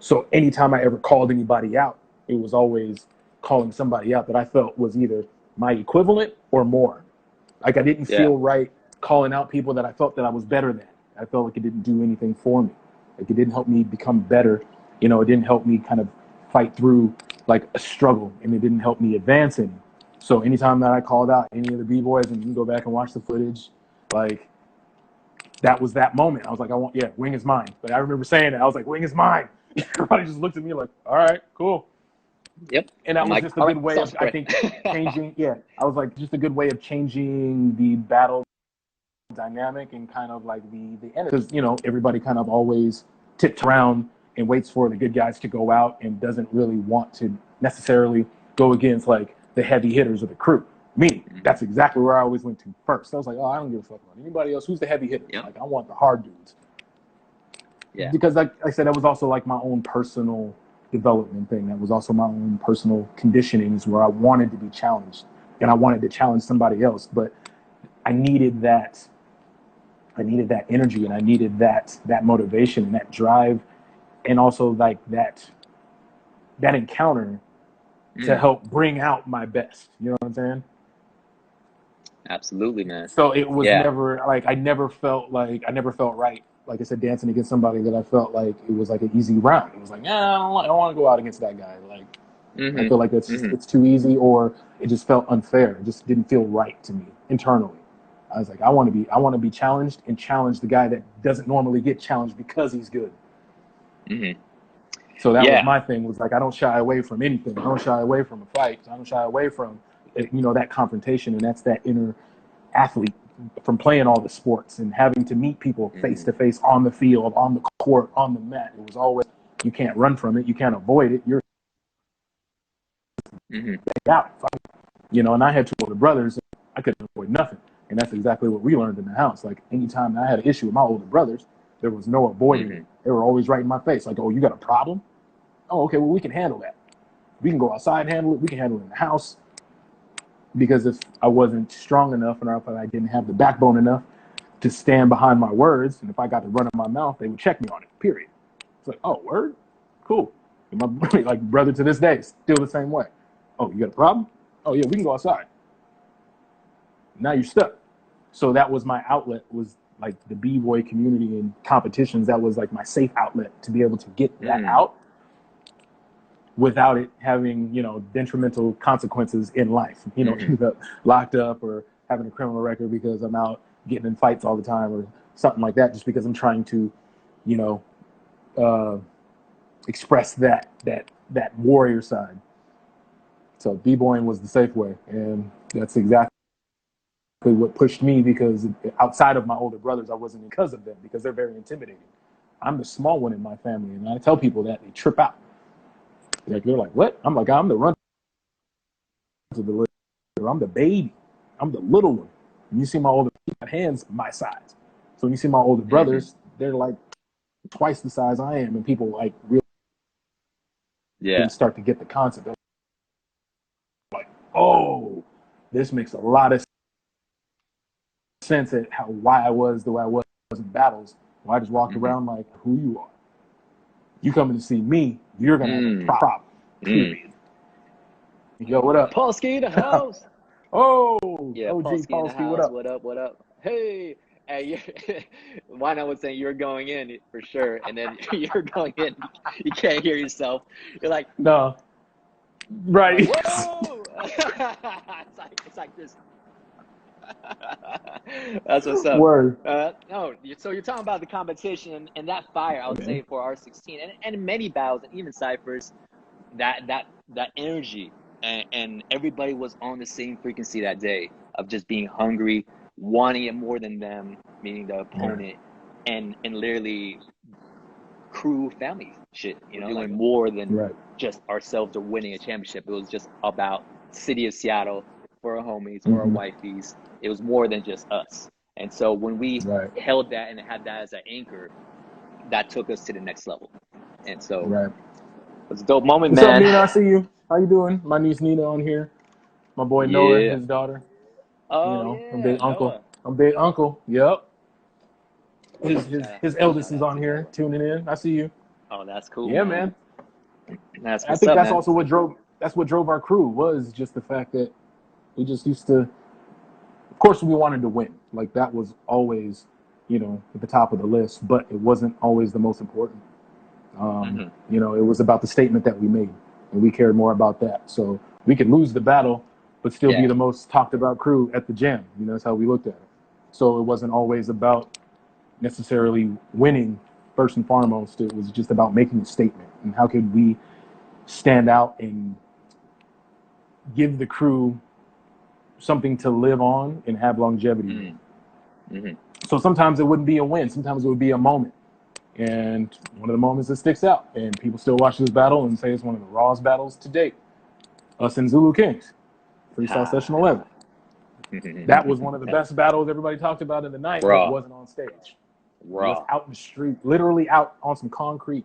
B: So anytime I ever called anybody out, it was always calling somebody out that I felt was either my equivalent or more. Like I didn't feel right calling out people that I felt that I was better than. I felt like it didn't do anything for me. Like it didn't help me become better. It didn't help me kind of fight through like a struggle, and it didn't help me advance any. So anytime that I called out any of the B-boys, and you can go back and watch the footage, like that was that moment. I was like, wing is mine. But I remember saying it. I was like, wing is mine. Everybody just looked at me like, all right, cool.
A: Yep.
B: And that was just a good way of, I think, changing. I was like, just a good way of changing the battle dynamic and kind of like the energy. Because, everybody kind of always tips around and waits for the good guys to go out and doesn't really want to necessarily go against like the heavy hitters of the crew. Me, that's exactly where I always went to first. I was like, oh, I don't give a fuck about anybody else. Who's the heavy hitters? Like, I want the hard dudes. Yeah. Because like I said, that was also like my own personal development thing. That was also my own personal conditionings where I wanted to be challenged and I wanted to challenge somebody else. But I needed that energy, and I needed that motivation and that drive, and also like that encounter to help bring out my best. You know what I'm saying?
A: Absolutely, man.
B: So it was never like I never felt right. Like I said, dancing against somebody that I felt like it was like an easy round. It was like, I don't want to go out against that guy. Like I feel like it's too easy, or it just felt unfair. It just didn't feel right to me internally. I was like, I want to be challenged and challenge the guy that doesn't normally get challenged because he's good. So that was my thing. Was like I don't shy away from anything. I don't shy away from a fight. I don't shy away from that confrontation, and that's that inner athlete from playing all the sports and having to meet people face to face on the field, on the court, on the mat. It was always, you can't run from it, you can't avoid it. You're out, and I had 2 older brothers. I couldn't avoid nothing, and that's exactly what we learned in the house. Like anytime I had an issue with my older brothers, there was no avoiding it. They were always right in my face. Like, oh, you got a problem? Oh, okay, well, we can handle that. We can go outside and handle it. We can handle it in the house. Because if I wasn't strong enough, and if I didn't have the backbone enough to stand behind my words, and if I got to run in my mouth, they would check me on it, period. It's like, oh, word? Cool. And my like brother to this day, still the same way. Oh, you got a problem? Oh, yeah, we can go outside. Now you're stuck. So that was my outlet, was like the B-boy community and competitions. That was like my safe outlet to be able to get that out without it having, detrimental consequences in life, either locked up or having a criminal record because I'm out getting in fights all the time or something like that, just because I'm trying to, express that warrior side. So B-boying was the safe way, and that's exactly what pushed me, because outside of my older brothers, I wasn't, because of them, because they're very intimidating. I'm the small one in my family, and I tell people that, they trip out. Like, they're like, what? I'm like, I'm the run to the little, I'm the baby. I'm the little one. And you see my older hands my size. So when you see my older brothers, they're like twice the size I am, and people like really start to get the concept of like, oh, this makes a lot of sense at why I was the way I was in battles. Why I just walked around like who you are. You coming to see me, you're gonna have a problem. Period. Yo, what up?
A: Polsky in the house.
B: Oh,
A: Yeah,
B: OG
A: Polsky in the
B: Polsky, what
A: house.
B: up?
A: What up? What up? Hey, why not? Was saying you're going in for sure, and then you're going in. You can't hear yourself. You're like,
B: No,
A: I'm
B: right.
A: like, whoa! it's like this. That's what's up.
B: Word.
A: No, so you're talking about the competition and that fire. I would say for R16 and many battles and even ciphers, that energy and everybody was on the same frequency that day of just being hungry, wanting it more than them, meaning the opponent, and literally crew family shit. You know, doing more than just ourselves or winning a championship. It was just about city of Seattle for our homies, for our wifeys. It was more than just us. And so when we held that and had that as an anchor, that took us to the next level. And so it was a dope moment,
B: What's
A: man.
B: What's up, Nina? I see you. How you doing? My niece Nina on here. My boy Noah, his daughter.
A: Oh,
B: I'm big uncle.
A: Noah.
B: I'm big uncle. Yep. His eldest is on here tuning in. I see you.
A: Oh, that's cool.
B: Yeah, man.
A: That's
B: I
A: what's
B: think
A: up,
B: that's
A: man.
B: also what drove our crew, was just the fact that we just used to. Of course, we wanted to win. Like, that was always, at the top of the list. But it wasn't always the most important. It was about the statement that we made, and we cared more about that. So we could lose the battle, but still be the most talked about crew at the jam. That's how we looked at it. So it wasn't always about necessarily winning first and foremost. It was just about making a statement, and how could we stand out and give the crew something to live on and have longevity. So sometimes it wouldn't be a win. Sometimes it would be a moment. And one of the moments that sticks out, and people still watch this battle and say it's one of the rawest battles to date. Us and Zulu Kings, Freestyle Session 11. That was one of the best battles everybody talked about in the night, but it wasn't on stage. It was out in the street, literally out on some concrete.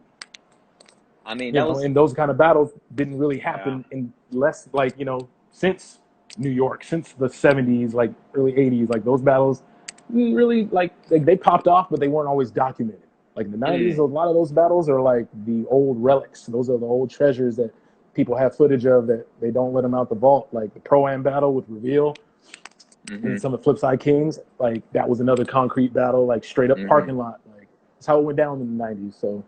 A: I mean,
B: and those kind of battles didn't really happen in less, since New York, since the 70s, like early 80s. Like, those battles really, they popped off, but they weren't always documented. Like, in the 90s, a lot of those battles are like the old relics. Those are the old treasures that people have footage of that they don't let them out the vault. Like the Pro-Am battle with Reveal and some of the Flipside Kings. Like, that was another concrete battle, like straight up parking lot. Like, that's how it went down in the 90s. So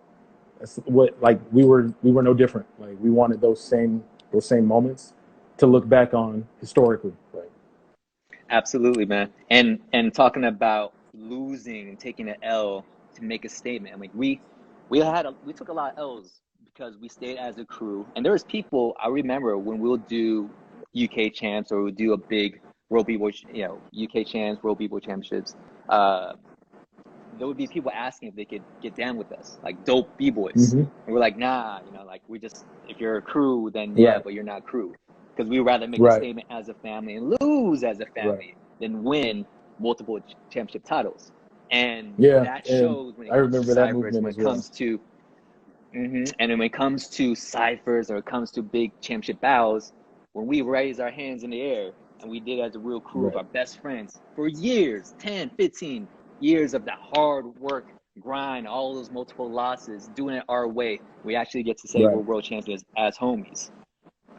B: that's what, like, we were no different. Like, we wanted those same moments to look back on historically. Right?
A: Absolutely, man. And talking about losing and taking an L to make a statement. I mean, we took a lot of L's because we stayed as a crew. And there was people, I remember when we'll do UK champs or we'll do a big World B-Boy, UK champs, World B-Boy championships. There would be people asking if they could get down with us, like dope B-Boys. And we're like, nah, like, we just, if you're a crew, then but you're not crew. Because we would rather make a statement as a family and lose as a family than win multiple championship titles. And that shows when it comes to ciphers, when it comes to and when it comes to ciphers or it comes to big championship battles, when we raise our hands in the air, and we did as a real crew of our best friends for years, 10, 15 years of that hard work, grind, all those multiple losses, doing it our way, we actually get to say we're world champions as homies.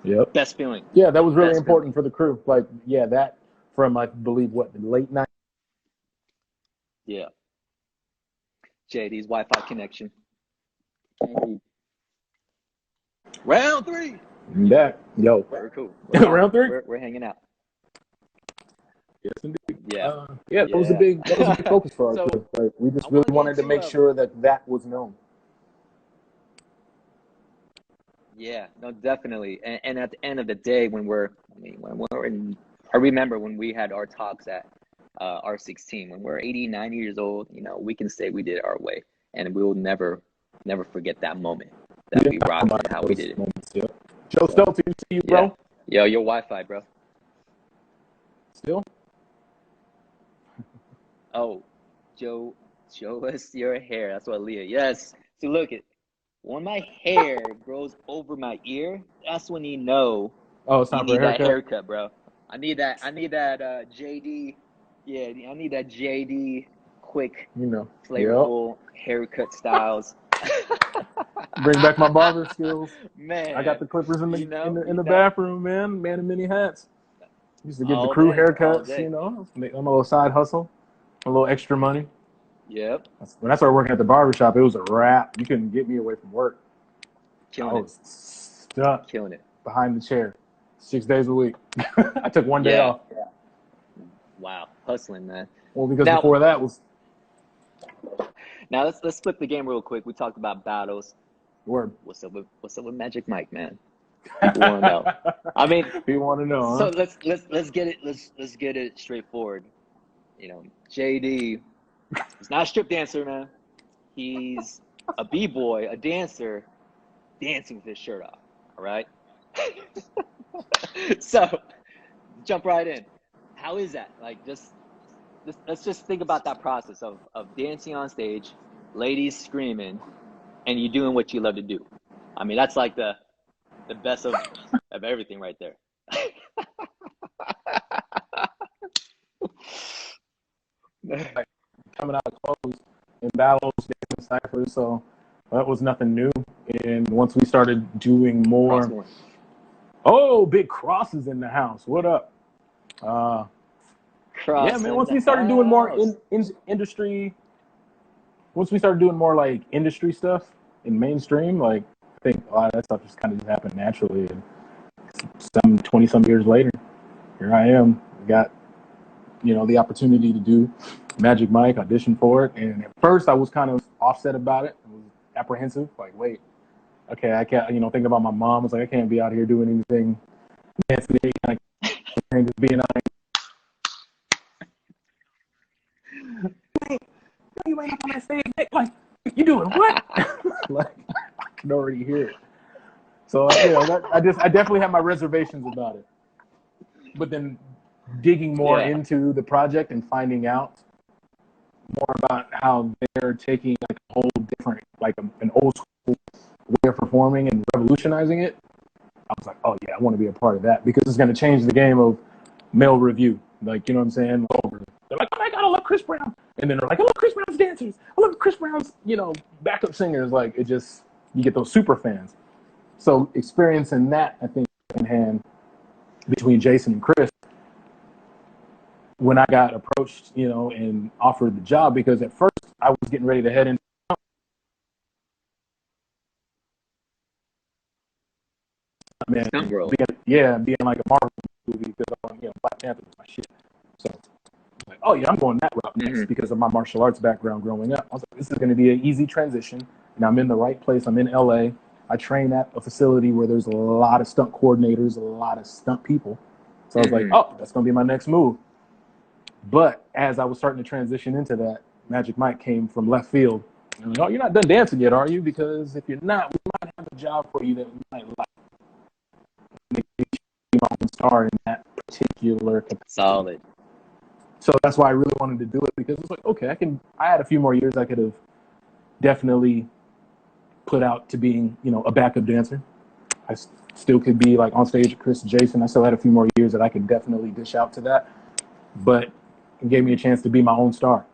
B: Yep.
A: Best feeling.
B: Yeah, that was really important for the crew. Like, that from, I believe, the late 90s.
A: Yeah. JD's Wi-Fi connection. Round 3.
B: That, yo.
A: Very cool.
B: Round 3?
A: We're hanging out.
B: Yes, indeed.
A: Yeah.
B: That was a big focus for our crew. Like, we just really wanted to make sure that was known.
A: Yeah, no, definitely. And at the end of the day, when we're in, I remember when we had our talks at R16, when we're 80, 90 years old, we can say we did it our way, and we will never forget that moment that we rocked and how we did it.
B: Joe Stelter, you see you, bro?
A: Yo, your Wi-Fi, bro.
B: Still?
A: Oh, Joe, show us your hair. That's what Leah. Yes. So look it. When my hair grows over my ear, that's when you know
B: it's
A: you
B: time
A: need
B: for a
A: that haircut, bro. I need that JD. Yeah, I need that JD quick, flavorful haircut styles.
B: Bring back my barber skills.
A: Man,
B: I got the clippers in
A: you
B: the
A: know,
B: in the bathroom, man. Man in mini hats. Used to give the
A: all
B: crew
A: day, all
B: haircuts,
A: day.
B: make a little side hustle, a little extra money.
A: Yep.
B: When I started working at the barber shop, it was a wrap. You couldn't get me away from work.
A: Killing
B: I
A: it.
B: was stuck
A: Killing it.
B: behind the chair 6 days a week. I took one day
A: Yeah.
B: off.
A: Wow. Hustling, man.
B: Well, because
A: Now,
B: before that was
A: let's flip the game real quick. We talked about battles.
B: word.
A: What's up with Magic Mike, man? People want to know. I mean,
B: People want to know,
A: so
B: huh?
A: let's get it let's get it straightforward. You know, JD is not a strip dancer, man. He's a b-boy, a dancer, dancing with his shirt off. All right. So jump right in. How is that? Like, let's just think about that process of dancing on stage, ladies screaming, and you doing what you love to do. I mean, that's like the best of everything right there.
B: Like coming out of clothes in battles, dancing ciphers, so that was nothing new. And once we started doing more, big crosses in the house. What up? Yeah, man. Once we started doing more industry, once we started doing more like industry stuff in mainstream, like I think a lot of that stuff just kind of just happened naturally. And some 20 some years later, here I am. Got the opportunity to do Magic Mike, audition for it, and at first I was kind of offset about it. I was apprehensive, like, wait, okay, I can't, thinking about my mom. I was like, I can't be out here doing anything dancing, kind of just being out. You ain't up on that stage, like, you doing what? Like, I can already hear it. So I definitely have my reservations about it. But then digging more into the project and finding out more about how they're taking like a whole different, like an old school way of performing and revolutionizing it, I was like, oh yeah, I want to be a part of that because it's going to change the game of male review. Like, you know what I'm saying? They're like, oh my God, I love Chris Brown. And then they're like, I love Chris Brown's dancers. I love Chris Brown's, backup singers. Like, you get those super fans. So experiencing that, I think, in hand between Jason and Chris, when I got approached, and offered the job, because at first I was getting ready to head into being like a Marvel movie because Black Panther was my shit. So like, oh yeah, I'm going that route next because of my martial arts background growing up. I was like, this is going to be an easy transition, and I'm in the right place. I'm in LA. I train at a facility where there's a lot of stunt coordinators, a lot of stunt people. So I was like, oh, that's going to be my next move. But as I was starting to transition into that, Magic Mike came from left field. And I'm like, oh, you're not done dancing yet, are you? Because if you're not, we might have a job for you that we might like. My own star in that particular capacity.
A: Solid.
B: So that's why I really wanted to do it, because it's like, okay, I had a few more years I could have definitely put out to being, a backup dancer. I still could be like on stage with Chris and Jason. I still had a few more years that I could definitely dish out to that. But it gave me a chance to be my own star,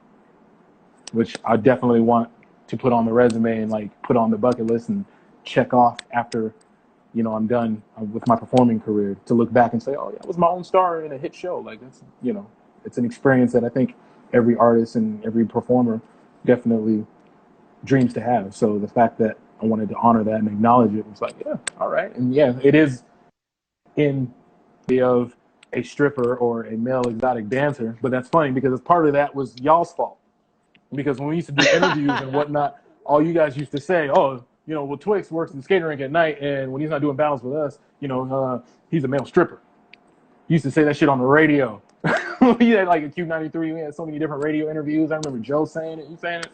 B: which I definitely want to put on the resume and like put on the bucket list and check off after, I'm done with my performing career, to look back and say, oh yeah, I was my own star in a hit show. Like that's, it's an experience that I think every artist and every performer definitely dreams to have. So the fact that I wanted to honor that and acknowledge it was like, yeah, all right. And yeah, it is in the of a stripper or a male exotic dancer, but that's funny because part of that was y'all's fault. Because when we used to do interviews and whatnot, all you guys used to say, oh, well, Twixx works in the skating rink at night, and when he's not doing battles with us, he's a male stripper. You used to say that shit on the radio. We had like a Q93, we had so many different radio interviews. I remember Joe saying it, you saying it.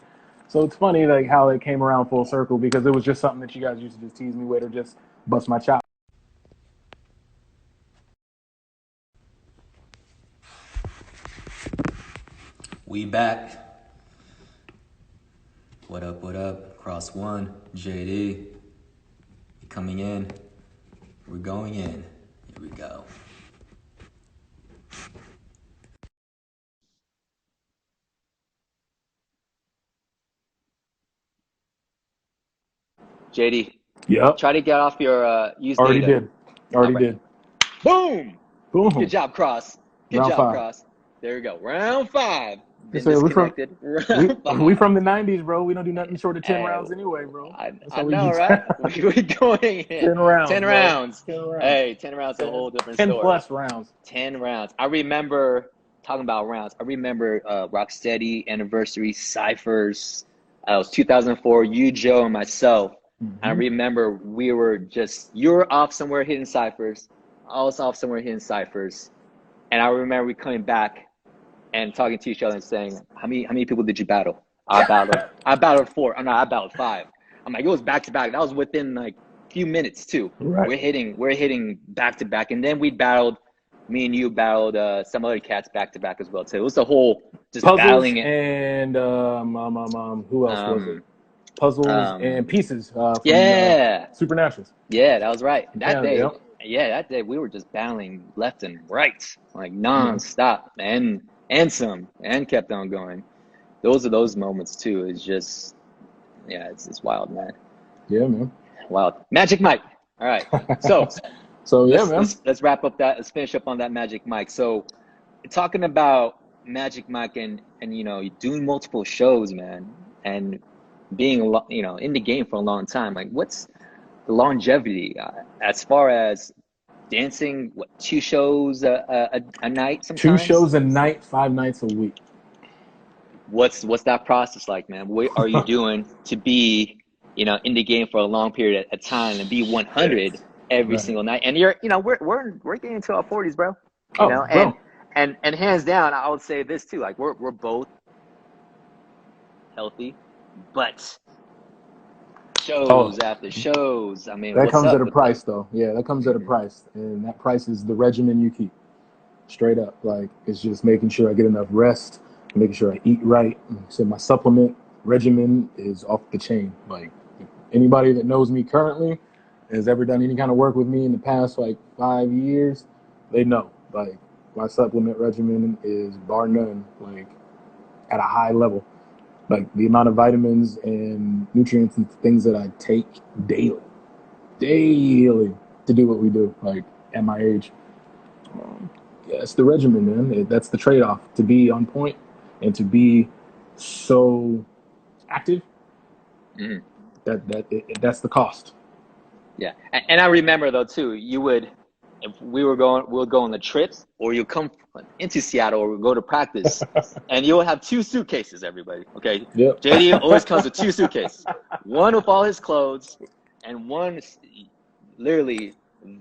B: So it's funny like how it came around full circle, because it was just something that you guys used to just tease me with or just bust my chop.
C: We back. What up, what up? Cross one, JD. Coming in. We're going in. Here we go.
A: JD.
B: Yep.
A: Try to get off your use
B: Already
A: data.
B: did. Already did.
A: Boom.
B: Boom.
A: Good job, Cross. Good
B: Round
A: job,
B: 5.
A: Cross. There we go. Round 5. Been
B: So
A: disconnected.
B: we from the 90s, bro. We don't do nothing short of 10 rounds anyway, bro.
A: I know, right? We're going in.
B: 10 rounds.
A: 10 rounds.
B: 10 rounds.
A: Hey, 10 rounds is a whole different
B: 10
A: story.
B: 10 plus rounds.
A: 10 rounds. I remember, talking about rounds, I remember Rocksteady anniversary ciphers. It was 2004, you, Joe, and myself.
B: Mm-hmm.
A: I remember we were you were off somewhere hitting ciphers. I was off somewhere hitting ciphers. And I remember we coming back and talking to each other and saying, how many people did you battle? I battled 4. No, I battled 5. I'm like, it was back to back. That was within like a few minutes too.
B: Right.
A: We're hitting back to back. And then we battled, me and you battled some other cats back to back as well too. It was the whole just
B: Puzzles
A: battling it.
B: And who else was it? Puzzles and Pieces from Supernaturals.
A: Yeah, that was right. That day we were just battling left and right, like non-stop, and kept on going. Those are those moments too. It's just, it's wild, man.
B: Yeah, man.
A: Wild. Magic Mike. All right. So let's wrap up that. Let's finish up on that Magic Mike. So talking about Magic Mike and doing multiple shows, man, and being in the game for a long time. Like, what's the longevity as far as dancing? What, 2 shows a night sometimes?
B: 2 shows a night, 5 nights a week.
A: What's that process like, man? What are you doing to be in the game for a long period of time and be 100 every single night? And you're we're getting into our 40s, bro. And hands down, I would say this too. Like, we're both healthy, but shows after shows. I mean,
B: that comes at a price, though. Yeah, that comes at a price, and that price is the regimen you keep. Straight up, like, it's just making sure I get enough rest, making sure I eat right. So my supplement regimen is off the chain. Like, anybody that knows me currently, has ever done any kind of work with me in the past like 5 years, they know. Like, my supplement regimen is bar none, like, at a high level. Like, the amount of vitamins and nutrients and things that I take daily to do what we do, like, at my age. It's the regimen, man. That's the trade-off, to be on point and to be so active. That's the cost.
A: Yeah, and I remember though too. You would, if we'll go on the trips, or you come into Seattle, or we'll go to practice, and you'll have 2 suitcases. Everybody, okay?
B: Yep.
A: JD always comes with 2 suitcases. One with all his clothes, and one literally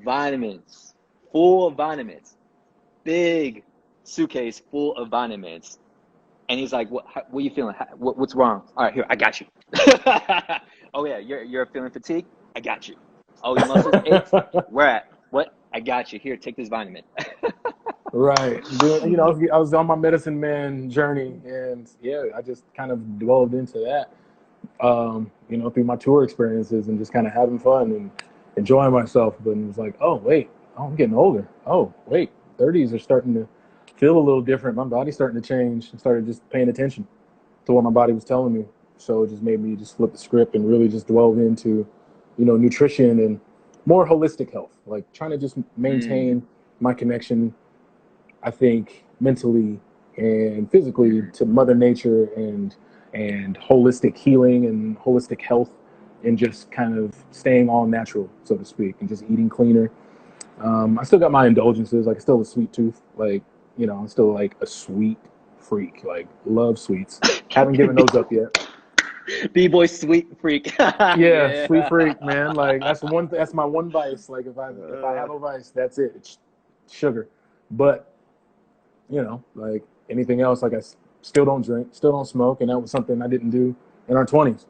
A: vitamins, full of vitamins. Big suitcase full of vitamins. And he's like, what are you feeling? What's wrong? All right, here, I got you. Oh yeah, you're feeling fatigued? I got you. Oh, your muscles ache? Where at? What? I got you. Here, take this vitamin.
B: Right. I was on my medicine man journey, and I just kind of delved into that, through my tour experiences and just kind of having fun and enjoying myself. But it was like, oh, wait, I'm getting older. Oh, wait, 30s are starting to feel a little different. My body's starting to change. I started just paying attention to what my body was telling me. So it just made me just flip the script and really just delve into, nutrition and more holistic health, like trying to just maintain my connection, I think, mentally and physically to Mother Nature and holistic healing and holistic health, and just kind of staying all natural, so to speak, and just eating cleaner. I still got my indulgences, like still a sweet tooth, like, I'm still like a sweet freak, like love sweets. Haven't given those up yet.
A: Bboy sweet freak.
B: Yeah, sweet freak, man. Like, that's my one vice. Like, if I have a vice, that's it. It's sugar. But, like anything else, like, I still don't drink, still don't smoke, and that was something I didn't do in our 20s.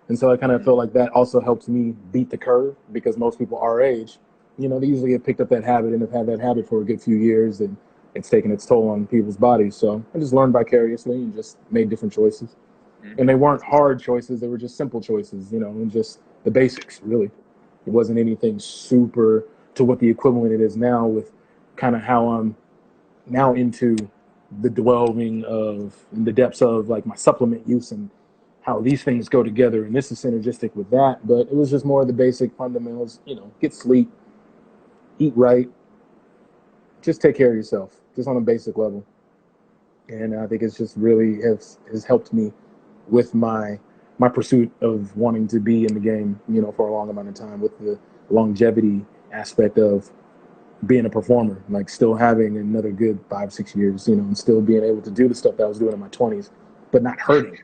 B: And so I kind of felt like that also helps me beat the curve, because most people our age, they usually have picked up that habit and have had that habit for a good few years, and it's taken its toll on people's bodies. So I just learned vicariously and just made different choices. And they weren't hard choices. They were just simple choices, and just the basics, really. It wasn't anything super to what the equivalent it is now, with kind of how I'm now into the delving of the depths of like my supplement use and how these things go together, and this is synergistic with that. But it was just more of the basic fundamentals. Get sleep, eat right, just take care of yourself, just on a basic level. And I think it's just really has helped me with my pursuit of wanting to be in the game, for a long amount of time, with the longevity aspect of being a performer, like still having another good 5-6 years, and still being able to do the stuff that I was doing in my 20s, but not hurting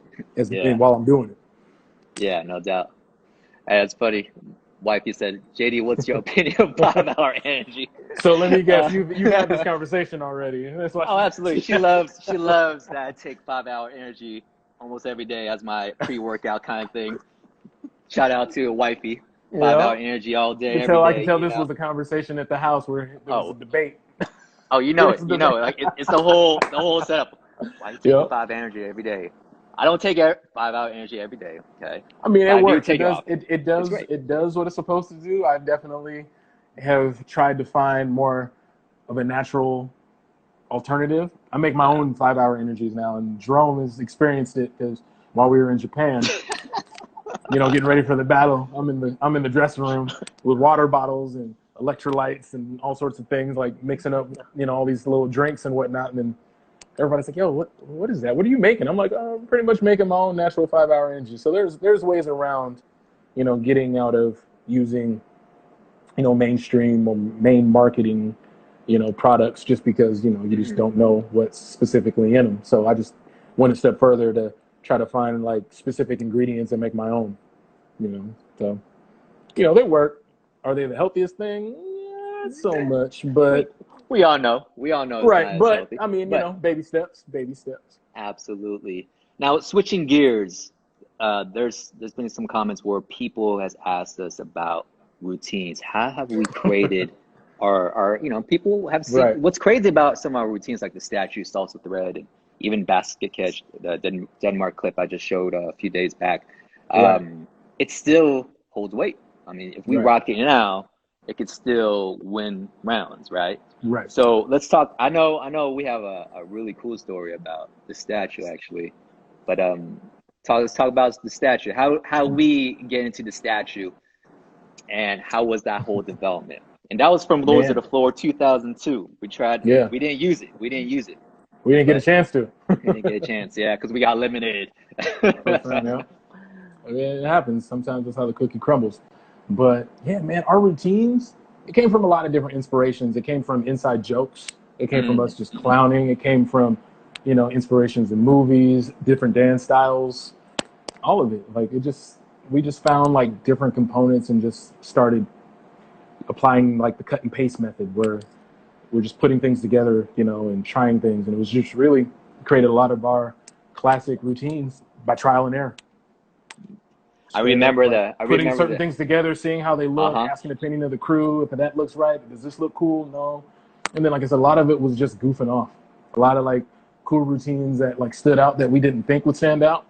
B: while I'm doing it.
A: Yeah, no doubt. Hey, it's funny. Wifey said, JD, what's your opinion of 5-hour energy?
B: So let me guess, you've had this conversation already. That's why
A: absolutely. She loves that I take 5-hour energy almost every day as my pre-workout kind of thing. Shout out to Wifey. 5-hour energy all day, every day.
B: I can tell this was a conversation at the house where there was a debate.
A: Oh, you know it. Like it's the whole setup. Why you take 5 energy every day? I don't take 5-hour energy every day. Okay.
B: I mean, it works.
A: It does.
B: It does what it's supposed to do. I definitely have tried to find more of a natural alternative. I make my own 5-hour energies now, and Jerome has experienced it because while we were in Japan, getting ready for the battle, I'm in the dressing room with water bottles and electrolytes and all sorts of things, like mixing up, all these little drinks and whatnot. And then everybody's like, yo, what is that? What are you making? I'm like, I'm pretty much making my own natural 5-hour energy. So there's ways around, getting out of using, mainstream or main marketing, products, just because, you just don't know what's specifically in them. So I just went a step further to try to find like specific ingredients and make my own, so, they work. Are they the healthiest thing? Not so much, but
A: we all know.
B: Right, but I mean, baby steps.
A: Absolutely. Now, switching gears, there's been some comments where people has asked us about routines. How have we created our people have seen what's crazy about some of our routines, like the statue, salsa thread, and even basket catch, the Denmark clip I just showed a few days back. It still holds weight. I mean, if we rock it now, it could still win rounds, right?
B: Right.
A: So let's talk. I know we have a really cool story about the statue, actually, but let's talk about the statue. How we get into the statue, and how was that whole development? And that was from Lords of the Floor 2002. We tried.
B: Yeah.
A: We didn't use it. We didn't
B: get a chance to.
A: We didn't get a chance, because we got eliminated.
B: It happens. Sometimes that's how the cookie crumbles. But yeah, man, our routines, it came from a lot of different inspirations. It came from inside jokes. It came from us just clowning. It came from, inspirations in movies, different dance styles, all of it. Like we just found like different components and just started applying like the cut and paste method, where we're just putting things together, and trying things. And it was just really created a lot of our classic routines by trial and error.
A: I remember
B: putting certain things together, seeing how they look, asking the opinion of the crew if that looks right. Does this look cool? No. And then, like I said, a lot of it was just goofing off. A lot of like cool routines that like stood out that we didn't think would stand out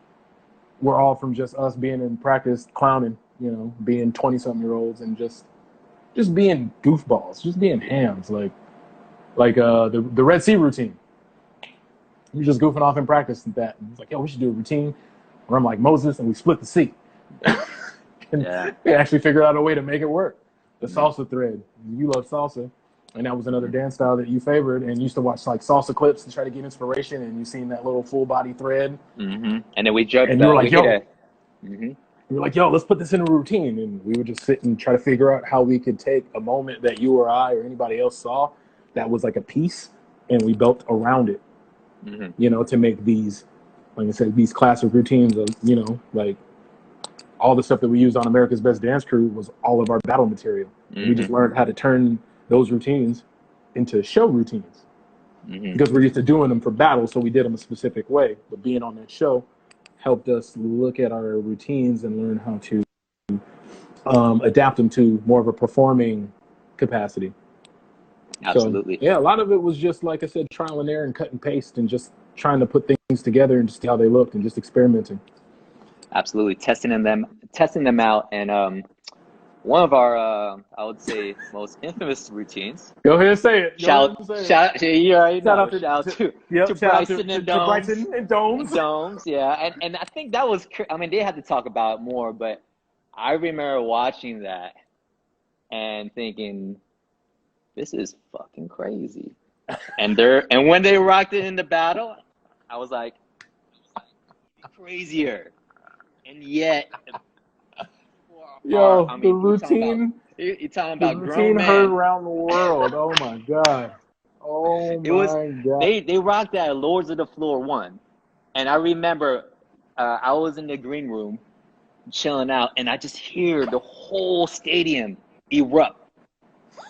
B: were all from just us being in practice, clowning, being 20-something-year-olds and just being goofballs, just being hams, like the Red Sea routine. You're just goofing off in practice and that. And it's like, yo, we should do a routine where I'm like Moses and we split the sea. And we actually figured out a way to make it work. The salsa thread. You love salsa. And that was another dance style that you favored and used to watch like salsa clips to try to get inspiration. And you seen that little full body thread.
A: And then we joked.
B: And you were like, yo. You were like, yo, let's put this in a routine. And we would just sit and try to figure out how we could take a moment that you or I or anybody else saw that was like a piece, and we built around it, to make these, like I said, these classic routines of, like all the stuff that we used on America's Best Dance Crew was all of our battle material. We just learned how to turn those routines into show routines because we're used to doing them for battle, so we did them a specific way. But being on that show helped us look at our routines and learn how to adapt them to more of a performing capacity.
A: Absolutely.
B: So, a lot of it was just, like I said, trial and error and cut and paste and just trying to put things together and just see how they looked and just experimenting.
A: Absolutely. Testing them out. And one of our, I would say, most infamous routines.
B: Go ahead and say it.
A: Shout, you already know. Shout out to
B: Shout out
A: Bryson and
B: to
A: Domes.
B: Bryson and Domes.
A: Domes, yeah. And I think that was, I mean, they had to talk about it more, but I remember watching that and thinking, this is fucking crazy. And when they rocked it in the battle, I was like, crazier. And yet,
B: yo,
A: I mean,
B: the routine.
A: You're talking
B: The
A: about grown
B: routine heard
A: men.
B: around the world. Oh my god. Oh my god.
A: They rocked that at Lords of the Floor 1. And I remember I was in the green room chilling out, and I just hear the whole stadium erupt,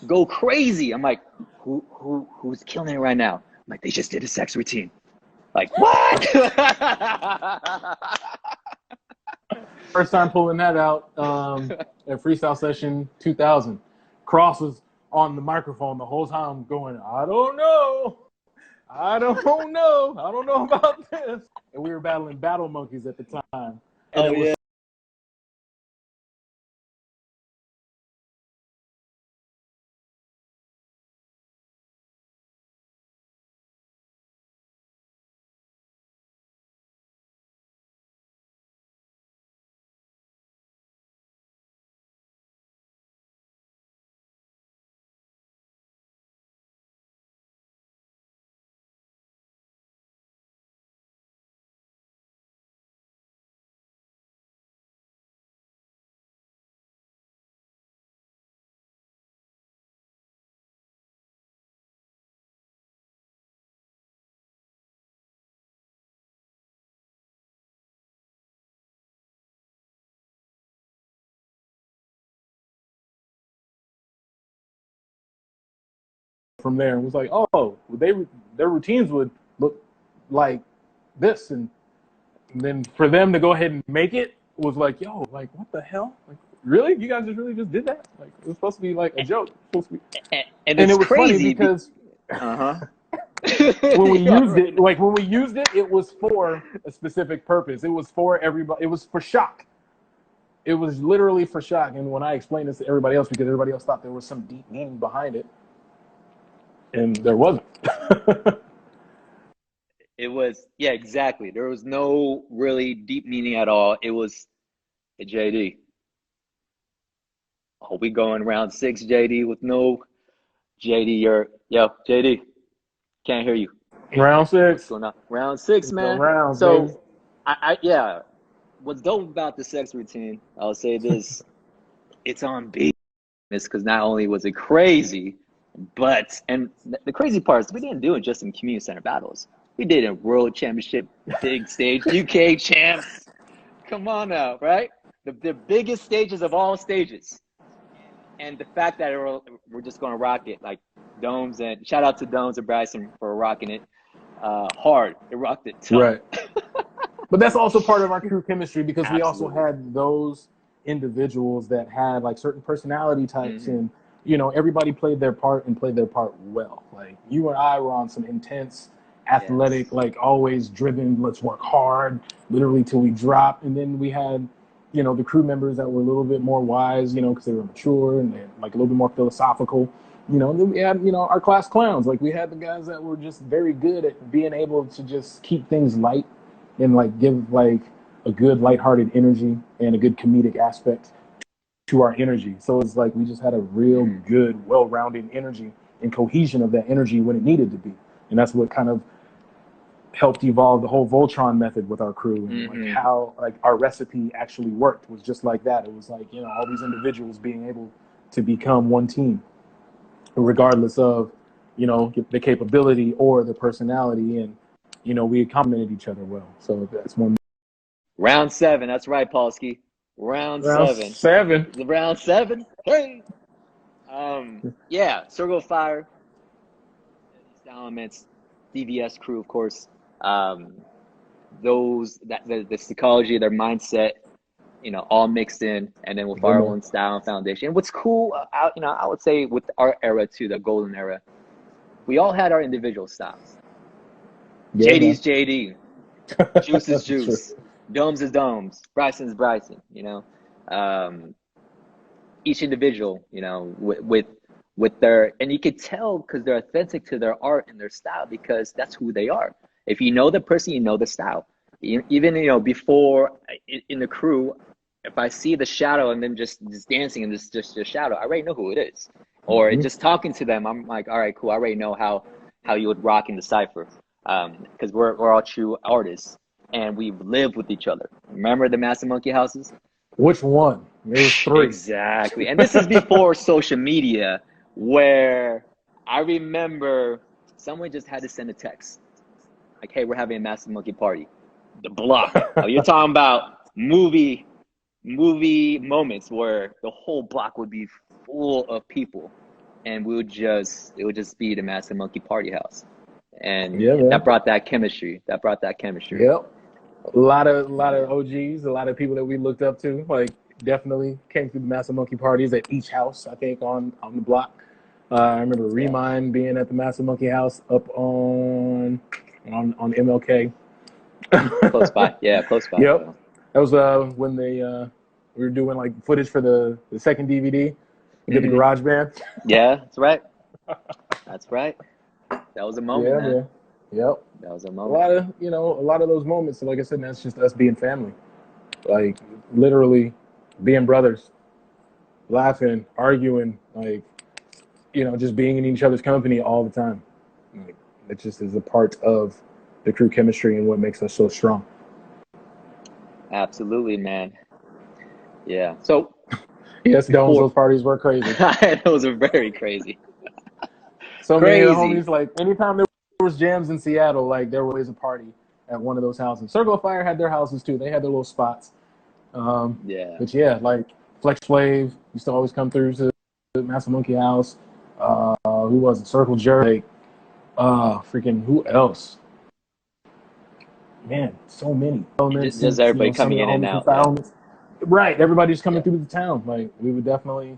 A: go crazy. I'm like, who's killing it right now? I'm like, they just did a sex routine. Like, what?
B: First time pulling that out at Freestyle Session 2000. Cross was on the microphone the whole time going, I don't know about this. And we were battling Battle Monkees at the time. And it was
A: yeah.
B: from there. It was like, oh, their routines would look like this. And then for them to go ahead and make it was like, yo, like, what the hell? Like, really? You guys really just did that? Like, it was supposed to be like a joke.
A: And
B: it was
A: crazy
B: funny because when we used it, it was for a specific purpose. It was for everybody. It was for shock. It was literally for shock. And when I explained this to everybody else, because everybody else thought there was some deep meaning behind it, and there wasn't.
A: It was, yeah, exactly. There was no really deep meaning at all. It was, hey, JD. Are we going round 6, JD, with no JD? JD, can't hear you.
B: Round 6.
A: What's going on? Round 6, man.
B: Round,
A: so,
B: baby.
A: yeah. What's dope about the sex routine, I'll say this, it's on beat. It's because not only was it crazy, and the crazy part is we didn't do it just in community center battles. We did it in World Championship, big stage, UK champs. Come on now, right? The biggest stages of all stages. And the fact that we're just going to rock it, like Domes, and shout out to Domes and Bryson for rocking it hard. They rocked it tough.
B: Right. But that's also part of our crew chemistry because we also had those individuals that had like certain personality types and, you know, everybody played their part and played their part well. Like you and I were on some intense, athletic, like always driven, let's work hard, literally till we drop. And then we had, you know, the crew members that were a little bit more wise, you know, because they were mature and like a little bit more philosophical. You know, and then we had, you know, our class clowns. Like we had the guys that were just very good at being able to just keep things light and like give like a good lighthearted energy and a good comedic aspect to our energy. So it's like we just had a real good, well-rounded energy and cohesion of that energy when it needed to be. And that's what kind of helped evolve the whole Voltron method with our crew and like how like our recipe actually worked was just like that. It was like, you know, all these individuals being able to become one team regardless of, you know, the capability or the personality. And, you know, we complemented each other well. So that's one.
A: Round 7. That's right, Polsky. Round 7.
B: 7.
A: Round 7. Hey. Yeah. Circle of Fire. These elements. DVS crew, of course. The psychology, their mindset, you know, all mixed in, and then with our own style and foundation. And what's cool, you know, I would say with our era too, the golden era, we all had our individual styles. Yeah, JD's JD, Juice is Juice, Domes is Domes, Bryson is Bryson. You know, each individual, you know, with their, and you could tell because they're authentic to their art and their style, because that's who they are. If you know the person, you know the style. Even, you know, before in the crew, if I see the shadow and them just dancing and just a shadow, I already know who it is. Or just talking to them, I'm like, all right, cool. I already know how you would rock in the cypher, because we're all true artists and we've lived with each other. Remember the Master Monkey houses?
B: Which one? There was 3.
A: Exactly. And this is before social media, where I remember someone just had to send a text like, hey, we're having a Master Monkey party. The block. Oh, you're talking about movie moments where the whole block would be full of people, and it would just be the Master Monkey party house. And that brought that chemistry. Yep.
B: A lot of OGs, a lot of people that we looked up to, like definitely came through the Master Monkey parties at each house, I think, on the block. I remember Remind being at the Master Monkey house up on MLK.
A: Close by. Yeah, close by.
B: Yep. That was when we were doing like footage for the second DVD. We did the Garage Band.
A: Yeah, that's right. That's right. That was a moment, man.
B: Yep.
A: That was a moment.
B: A lot of those moments. Like I said, that's just us being family. Like literally being brothers, laughing, arguing, like, you know, just being in each other's company all the time. Like, it just is a part of the crew chemistry and what makes us so strong.
A: Absolutely, man. Yeah. So
B: yes, those parties were crazy.
A: Those are very crazy.
B: So many of the homies, like anytime there was jams in Seattle, like there was always a party at one of those houses. Circle of Fire had their houses too. They had their little spots. But yeah, like Flex Wave used to always come through to the Master Monkey house. Who was it? Circle Jerk. Freaking who else? Man, so many.
A: Just everybody coming in and out. Yeah.
B: Right, everybody's coming through the town. Like we would definitely,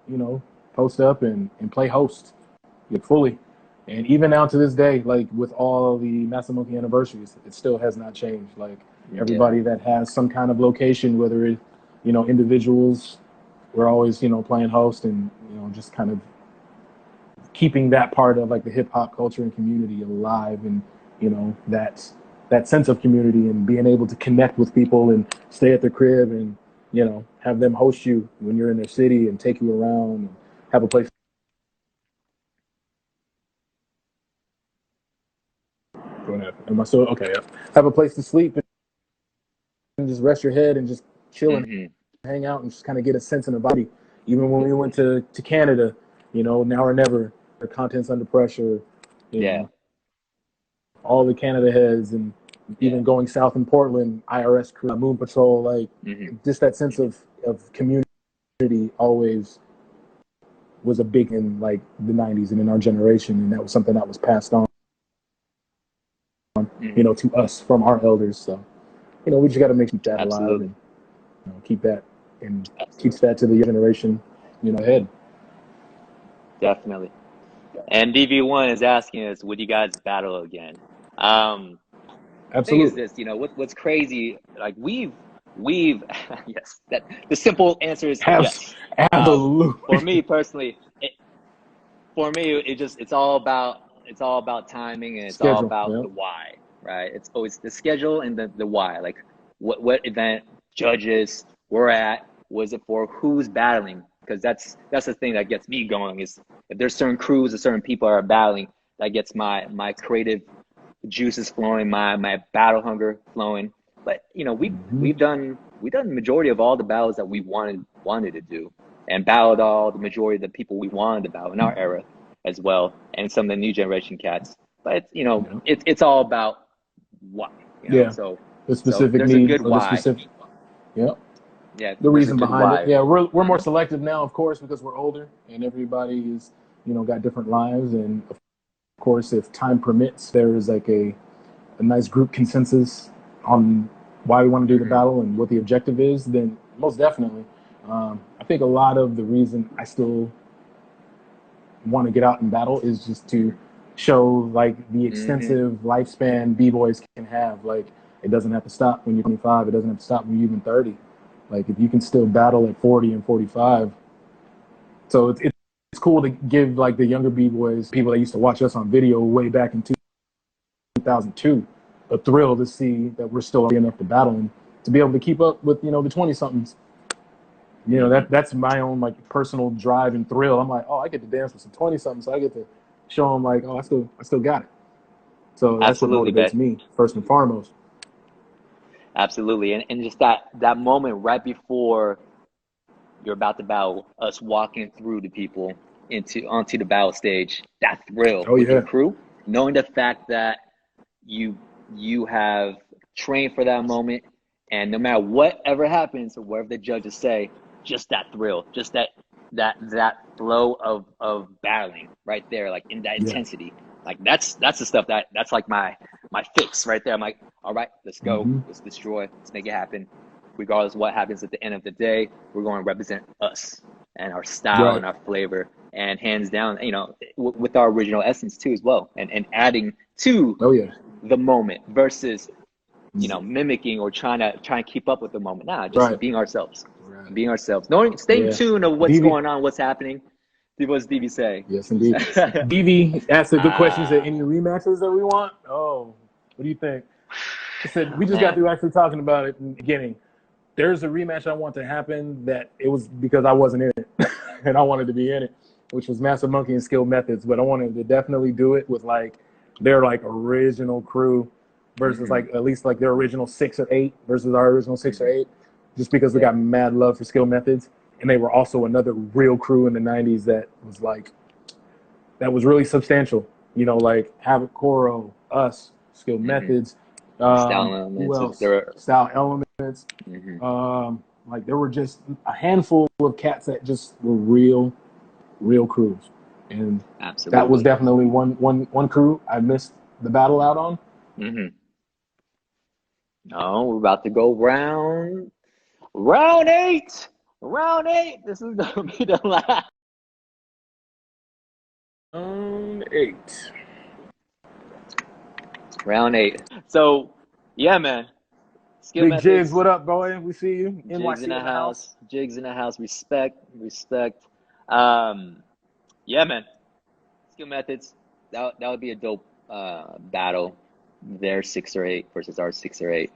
B: you know, post up and play host, like fully. And even now to this day, like with all the Master Monkey anniversaries, it still has not changed. Like everybody that has some kind of location, whether it, you know, individuals, we're always, you know, playing host and, you know, just kind of keeping that part of like the hip hop culture and community alive, and, you know, that sense of community and being able to connect with people and stay at their crib and, you know, have them host you when you're in their city and take you around and have a place. Am I still okay? Yeah. Have a place to sleep and just rest your head and just chill and hang out and just kind of get a sense in the body. Even when we went to Canada, you know, Now or Never, the Contents Under Pressure, you know, all the Canada heads, and even going south in Portland, IRS crew, Moon Patrol, like just that sense of community always was a big in like the 90s and in our generation, and that was something that was passed on, you know, to us from our elders. So, you know, we just got to make that alive and, you know, keep that and teach that to the generation, you know, ahead.
A: Definitely. And DV1 is asking us, would you guys battle again? The thing is this, you know, what's crazy, like we've yes, that the simple answer is yes.
B: Absolutely.
A: For me personally, it's all about timing, and it's all about the why, right? It's always the schedule and the why. Like what event, judges, we're at, was it for, who's battling? Because that's the thing that gets me going, is if there's certain crews or certain people are battling, that gets my creative juices flowing, my battle hunger flowing. But you know, we've done the majority of all the battles that we wanted to do, and battled all the majority of the people we wanted to battle in our era as well, and some of the new generation cats. But you know, it's all about what, you know? So
B: the specific
A: there's
B: need,
A: a good
B: or
A: why.
B: the specific,
A: yeah,
B: the reason behind it. Yeah, we're more selective now, of course, because we're older and everybody is, you know, got different lives, and of course, if time permits, there is like a nice group consensus on why we want to do the battle and what the objective is, then most definitely. I think a lot of the reason I still want to get out and battle is just to show like the extensive lifespan B-boys can have. Like, it doesn't have to stop when you're 25. It doesn't have to stop when you're even 30. Like, if you can still battle at 40 and 45, So it's cool to give like the younger B-boys, people that used to watch us on video way back in 2002, a thrill to see that we're still enough to battle and to be able to keep up with, the 20-somethings. That's my own like personal drive and thrill. I'm like, oh, I get to dance with some 20-somethings, so I get to show them like, oh, I still got it. So that's what motivates me first and foremost.
A: Absolutely, and just that moment right before you're about to battle, us walking through the people onto the battle stage, that thrill with your crew, knowing the fact that you have trained for that moment, and no matter whatever happens or whatever the judges say, just that thrill, just that flow of battling right there, like in that intensity. Like that's the stuff that's like my fix right there. I'm like, all right, let's go, let's destroy, let's make it happen. Regardless of what happens at the end of the day, we're going to represent us and our style and our flavor, and hands down, with our original essence too as well, and adding to the moment versus mimicking or trying to keep up with the moment. Nah, just being ourselves. Being ourselves. Staying tuned of what's going on, what's happening. What's DV say?
B: Yes, indeed. DV asked a good question. Said, any rematches that we want? Oh, what do you think? He said, we just got through actually talking about it in the beginning. There's a rematch I want to happen that it was because I wasn't in it and I wanted to be in it, which was Massive Monkee and Skill Methods. But I wanted to definitely do it with like their like original crew versus like at least like their original 6 or 8 versus our original 6 or 8, just because we got mad love for Skill Methods. And they were also another real crew in the 90s that was really substantial. Like Havoc Koro, us, Skill Methods,
A: Style Elements.
B: Who else? Style Elements. Like there were just a handful of cats that just were real crews. And that was definitely one crew I missed the battle out on.
A: Oh, we're about to go round 8. Round 8. This is gonna be the last. Round 8. So, yeah, man.
B: Skill Big Methods. Jigs, what up, boy? We see you.
A: Jigs in the house. Jigs in the house. Respect. Yeah, man. Skill Methods. That would be a dope battle. Their 6 or 8 versus our 6 or 8.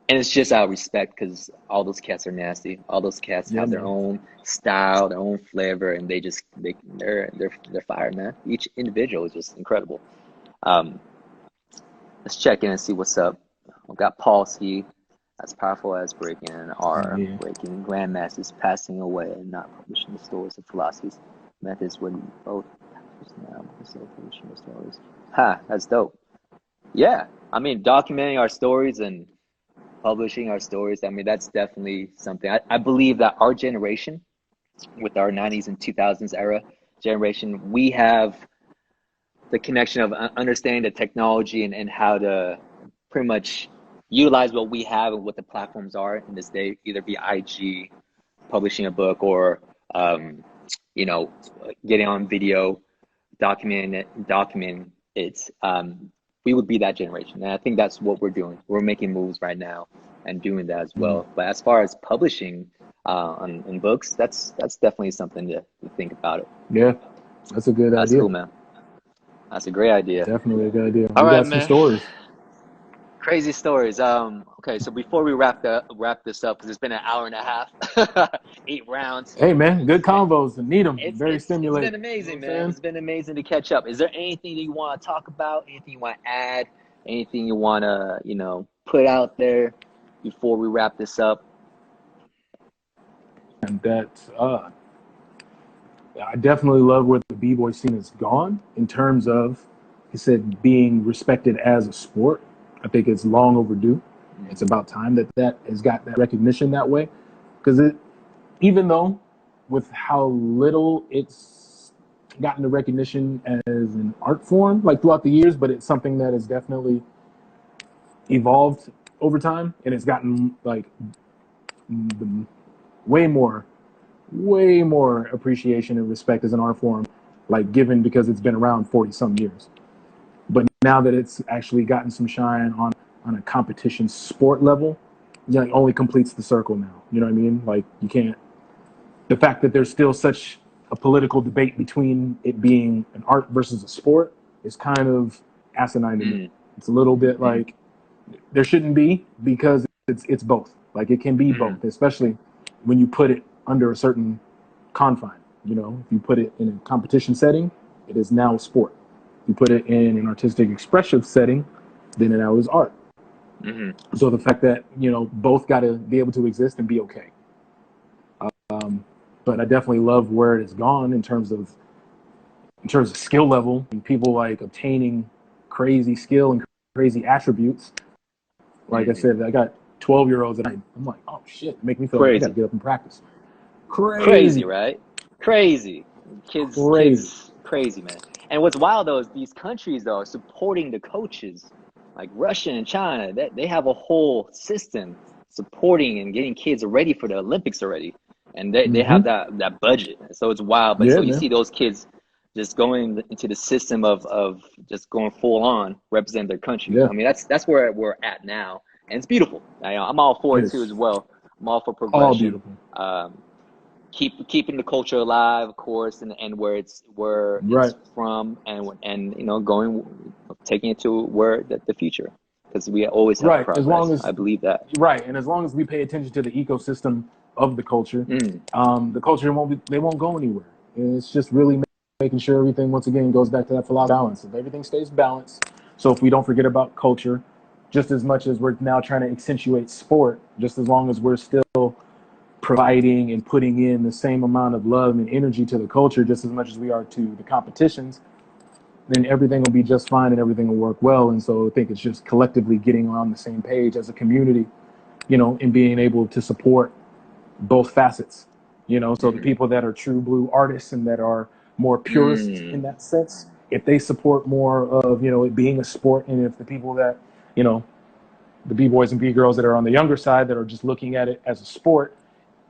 A: And it's just out of respect because all those cats are nasty. All those cats have their own style, their own flavor, and they're fire, man. Each individual is just incredible. Let's check in and see what's up. We've got Palsy, as powerful as Breakin, are Breakin grandmasters passing away and not publishing the stories of philosophies. Methods would both now publishing the stories. That's dope. Yeah, I mean, documenting our stories and publishing our stories, I mean, that's definitely something. I believe that our generation, with our 90s and 2000s era generation, we have the connection of understanding the technology and how to pretty much utilize what we have and what the platforms are in this day, either be IG, publishing a book, or, getting on video, documenting it. We would be that generation. And I think that's what we're doing. We're making moves right now and doing that as well. But as far as publishing in books, that's definitely something to think about it.
B: Yeah, that's a good idea.
A: That's cool, man. That's a great idea.
B: Definitely a good idea.
A: All right,
B: got some stories.
A: Crazy stories. Okay, so before we wrap this up, because it's been an hour and a half, 8 rounds.
B: Hey, man, good combos. Need them. Very stimulating.
A: It's been amazing, man. It's been amazing to catch up. Is there anything that you want to talk about? Anything you want to add? Anything you want to, put out there before we wrap this up?
B: And that's I definitely love where the B-boy scene has gone in terms of, he said, being respected as a sport. I think it's long overdue. It's about time that has got that recognition that way. Because even though with how little it's gotten the recognition as an art form, like throughout the years, but it's something that has definitely evolved over time, and it's gotten like way more appreciation and respect as an art form, like given because it's been around 40 some years. But now that it's actually gotten some shine on a competition sport level, it only completes the circle now. You know what I mean? Like, you can't, the fact that there's still such a political debate between it being an art versus a sport is kind of asinine to me. It's a little bit like there shouldn't be, because it's both. Like it can be both, especially when you put it under a certain confine. You know, if you put it in a competition setting, it is now a sport. If you put it in an artistic expressive setting, then it now is art. So the fact that, you know, both got to be able to exist and be okay. But I definitely love where it has gone in terms of skill level and people like obtaining crazy skill and crazy attributes. Like I said, I got 12-year-olds and I'm like, oh shit, make me feel like I gotta get up and practice.
A: Crazy, right? Crazy. Kids, crazy, man. And what's wild though is these countries though are supporting the coaches, like Russia and China. They have a whole system supporting and getting kids ready for the Olympics already. And they have that budget. So it's wild. But so you see those kids just going into the system of just going full on represent their country. I mean, that's where we're at now. And it's beautiful. I'm all for it too as well. I'm all for progression. Keeping the culture alive, of course, and where it's from, and you know, taking it to where the future, because we always have progress. As long as, I believe that.
B: And as long as we pay attention to the ecosystem of the culture, the culture won't go anywhere. And it's just really making sure everything once again goes back to that philosophy balance. If everything stays balanced, so if we don't forget about culture, just as much as we're now trying to accentuate sport, just as long as we're still providing and putting in the same amount of love and energy to the culture just as much as we are to the competitions, then everything will be just fine and everything will work well. And so I think it's just collectively getting on the same page as a community, you know, and being able to support both facets, you know. So the people that are true blue artists and that are more purist in that sense, if they support more of, you know, it being a sport, and if the people that, you know, the B-boys and B-girls that are on the younger side that are just looking at it as a sport,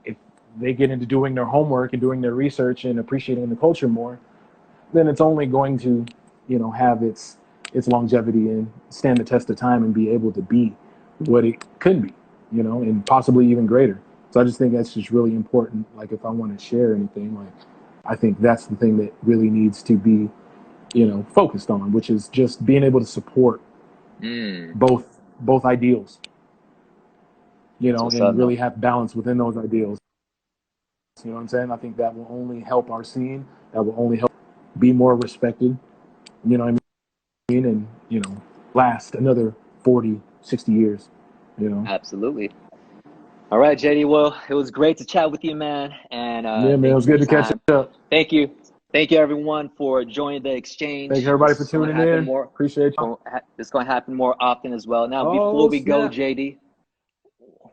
B: if they get into doing their homework and doing their research and appreciating the culture more, then it's only going to, you know, have its longevity and stand the test of time and be able to be what it could be, you know, and possibly even greater. So I just think that's just really important. Like if I want to share anything, like I think that's the thing that really needs to be, you know, focused on, which is just being able to support both ideals, you know, and really have balance within those ideals. You know what I'm saying? I think that will only help our scene. That will only help be more respected, you know what I mean? And, you know, last another 40, 60 years, you know?
A: Absolutely. All right, JD. Well, it was great to chat with you, man. And
B: yeah, man, it was good to catch up.
A: Thank you. Thank you, everyone, for joining the exchange.
B: Thank you, everybody, for tuning in. Appreciate you.
A: It's going to happen more often as well. Now, before we go, JD,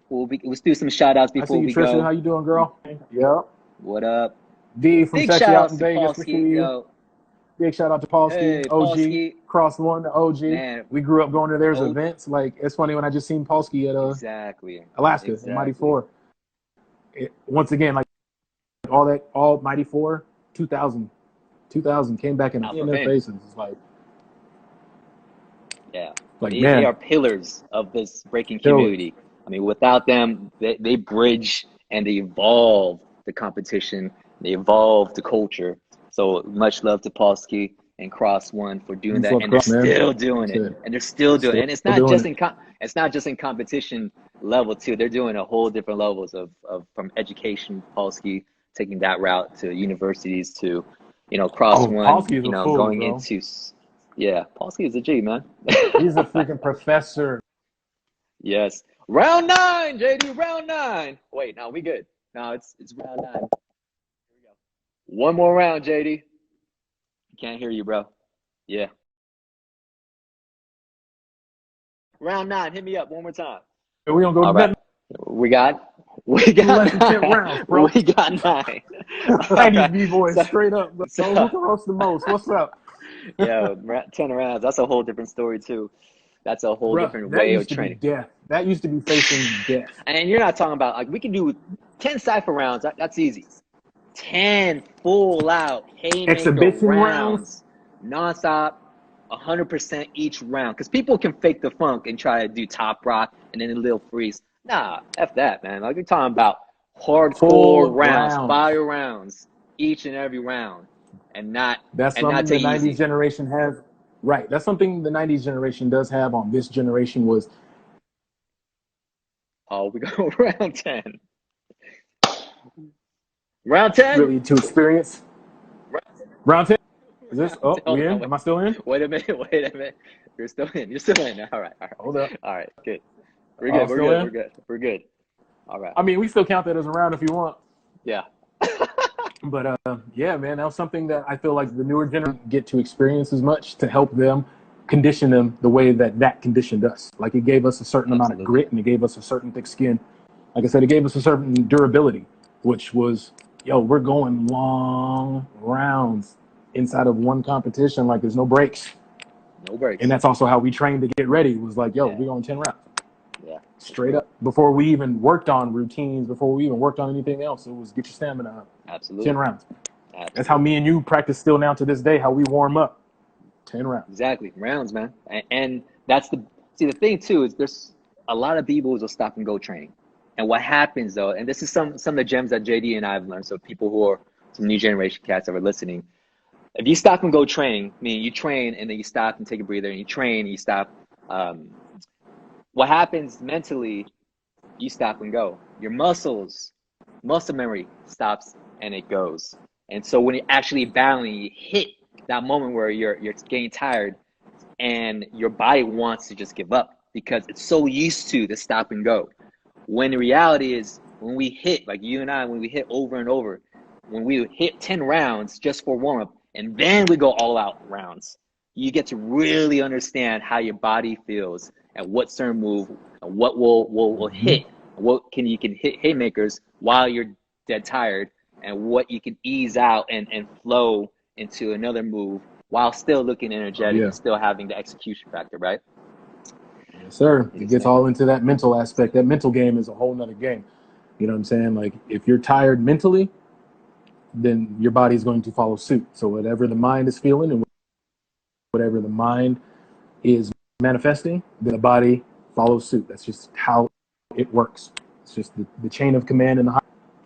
A: let's do some shout-outs before we go.
B: Trisha, how you doing, girl? Yeah.
A: What up?
B: D from Check You Out in Vegas. Appreciate you. Big shout out to Polsky,
A: hey,
B: OG,
A: Polsky.
B: Cross One, the OG.
A: Man.
B: We grew up going to theirs events. Like, it's funny when I just seen Polsky at Alaska, Mighty Four. Once again, like all Mighty Four, 2000 came back in their faces. It's like,
A: they are pillars of this breaking community. I mean, without them, they bridge and they evolve the competition. They evolve the culture. So much love to Polsky and Cross One for doing that, and they're still doing it. And they're still doing it. And it's not just it's not just in competition level too. They're doing a whole different levels of from education. Polsky taking that route to universities to, you know, Cross One, you know, going into Polsky is a G, man.
B: He's a freaking professor.
A: Yes. Round 9, JD. Round 9. Wait, no, we good. No, it's round 9. Here we go. One more round, JD. Can't hear you, bro. Yeah. Round 9. Hit me up one more time.
B: We don't go to
A: right. We got 9 rounds, bro. We got 9.
B: Right. B-boy, straight up. Bro. So who can roast the most? What's up?
A: Yeah, 10 rounds. That's a whole different story too. That's a whole different way of training.
B: That used to be facing death.
A: And you're not talking about, like, we can do 10 cypher rounds. That's easy. 10 full out
B: exhibition rounds,
A: nonstop, 100% each round. Because people can fake the funk and try to do top rock and then a little freeze. Nah, F that, man. Like, you're talking about hardcore rounds, fire rounds, each and every round and not
B: That's
A: and not
B: something the
A: take it
B: 90s
A: easy.
B: generation has. Right. That's something the 90s generation does have on this generation was.
A: Oh, we go round 10. Round 10?
B: Really to experience. Round 10. Is this? Oh,
A: Hold
B: we
A: on,
B: in? Am I still in?
A: wait a minute. You're still in. You're still in. All right.
B: Hold up.
A: All right. Good. We're
B: Oh,
A: good. We're
B: still
A: good.
B: in?
A: We're good. We're good. All right.
B: I mean, we still count that as a round if you want.
A: Yeah.
B: But yeah, man, that was something that I feel like the newer generation get to experience as much to help them condition them the way that conditioned us. Like it gave us a certain amount of
A: Absolutely.
B: grit and it gave us a certain thick skin. Like I said, it gave us a certain durability, which was, yo, we're going long rounds inside of one competition. Like there's no breaks.
A: No breaks.
B: And that's also how we trained to get ready. It was like, yo,
A: Yeah.
B: we're going 10 rounds.
A: Yeah.
B: Straight up. Before we even worked on routines, before we even worked on anything else, it was get your stamina up.
A: Absolutely.
B: 10 rounds.
A: Absolutely.
B: That's how me and you practice still now to this day, how we warm up. 10 rounds.
A: Exactly. Rounds, man. And that's the thing too is there's a lot of people who will stop and go training. And what happens though, and this is some of the gems that JD and I have learned, so people who are some new generation cats that are listening, if you stop and go training, meaning you train and then you stop and take a breather and you train and you stop, what happens mentally, you stop and go. Your muscle memory stops and it goes. And so when you're actually battling, you hit that moment where you're getting tired and your body wants to just give up because it's so used to the stop and go. When the reality is when we hit, like you and I, when we hit over and over, when we hit 10 rounds just for warm up and then we go all out rounds, you get to really understand how your body feels and what certain move and what will hit, what you can hit haymakers while you're dead tired, and what you can ease out and flow into another move while still looking energetic and still having the execution factor, right?
B: Yes, sir. It gets all into that mental aspect. That mental game is a whole nother game. You know what I'm saying? Like if you're tired mentally, then your body's going to follow suit. So whatever the mind is feeling and whatever the mind is manifesting, then the body follows suit. That's just how it works. It's just the chain of command and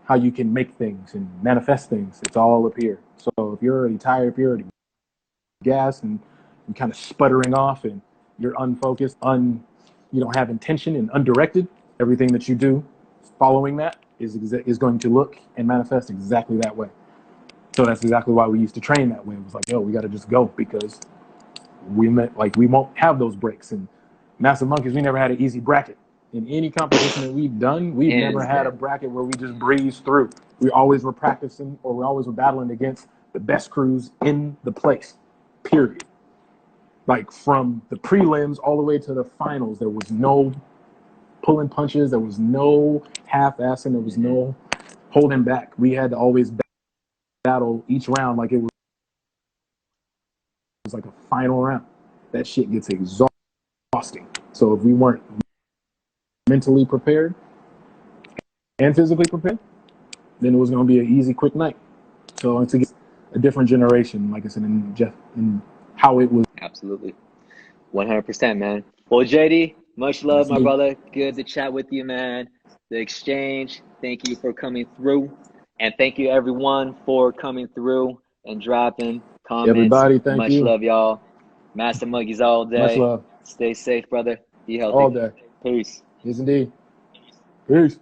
B: how you can make things and manifest things. It's all up here. So if you're already tired, if you're already gassed and kind of sputtering off and you're unfocused, you don't have intention and undirected, everything that you do following that is going to look and manifest exactly that way. So that's exactly why we used to train that way. It was like, yo, we got to just go because we won't have those breaks. And Massive Monkees, we never had an easy bracket. In any competition that we've done, we've never had a bracket where we just breeze through. We always were practicing or we always were battling against the best crews in the place, period. Like from the prelims all the way to the finals, there was no pulling punches. There was no half-assing. There was no holding back. We had to always battle each round like it was like a final round. That shit gets exhausting. So if we weren't mentally prepared and physically prepared, then it was going to be an easy, quick night. So it's a different generation, like I said, in how it was.
A: Absolutely. 100%, man. Well, JD, much love, my brother. Good to chat with you, man. The exchange, thank you for coming through. And thank you, everyone, for coming through and dropping comments.
B: Everybody, thank you.
A: Much love, y'all. Master Monkees all day.
B: Much love.
A: Stay safe, brother. Be healthy.
B: All day.
A: Peace.
B: Yes, indeed. Peace.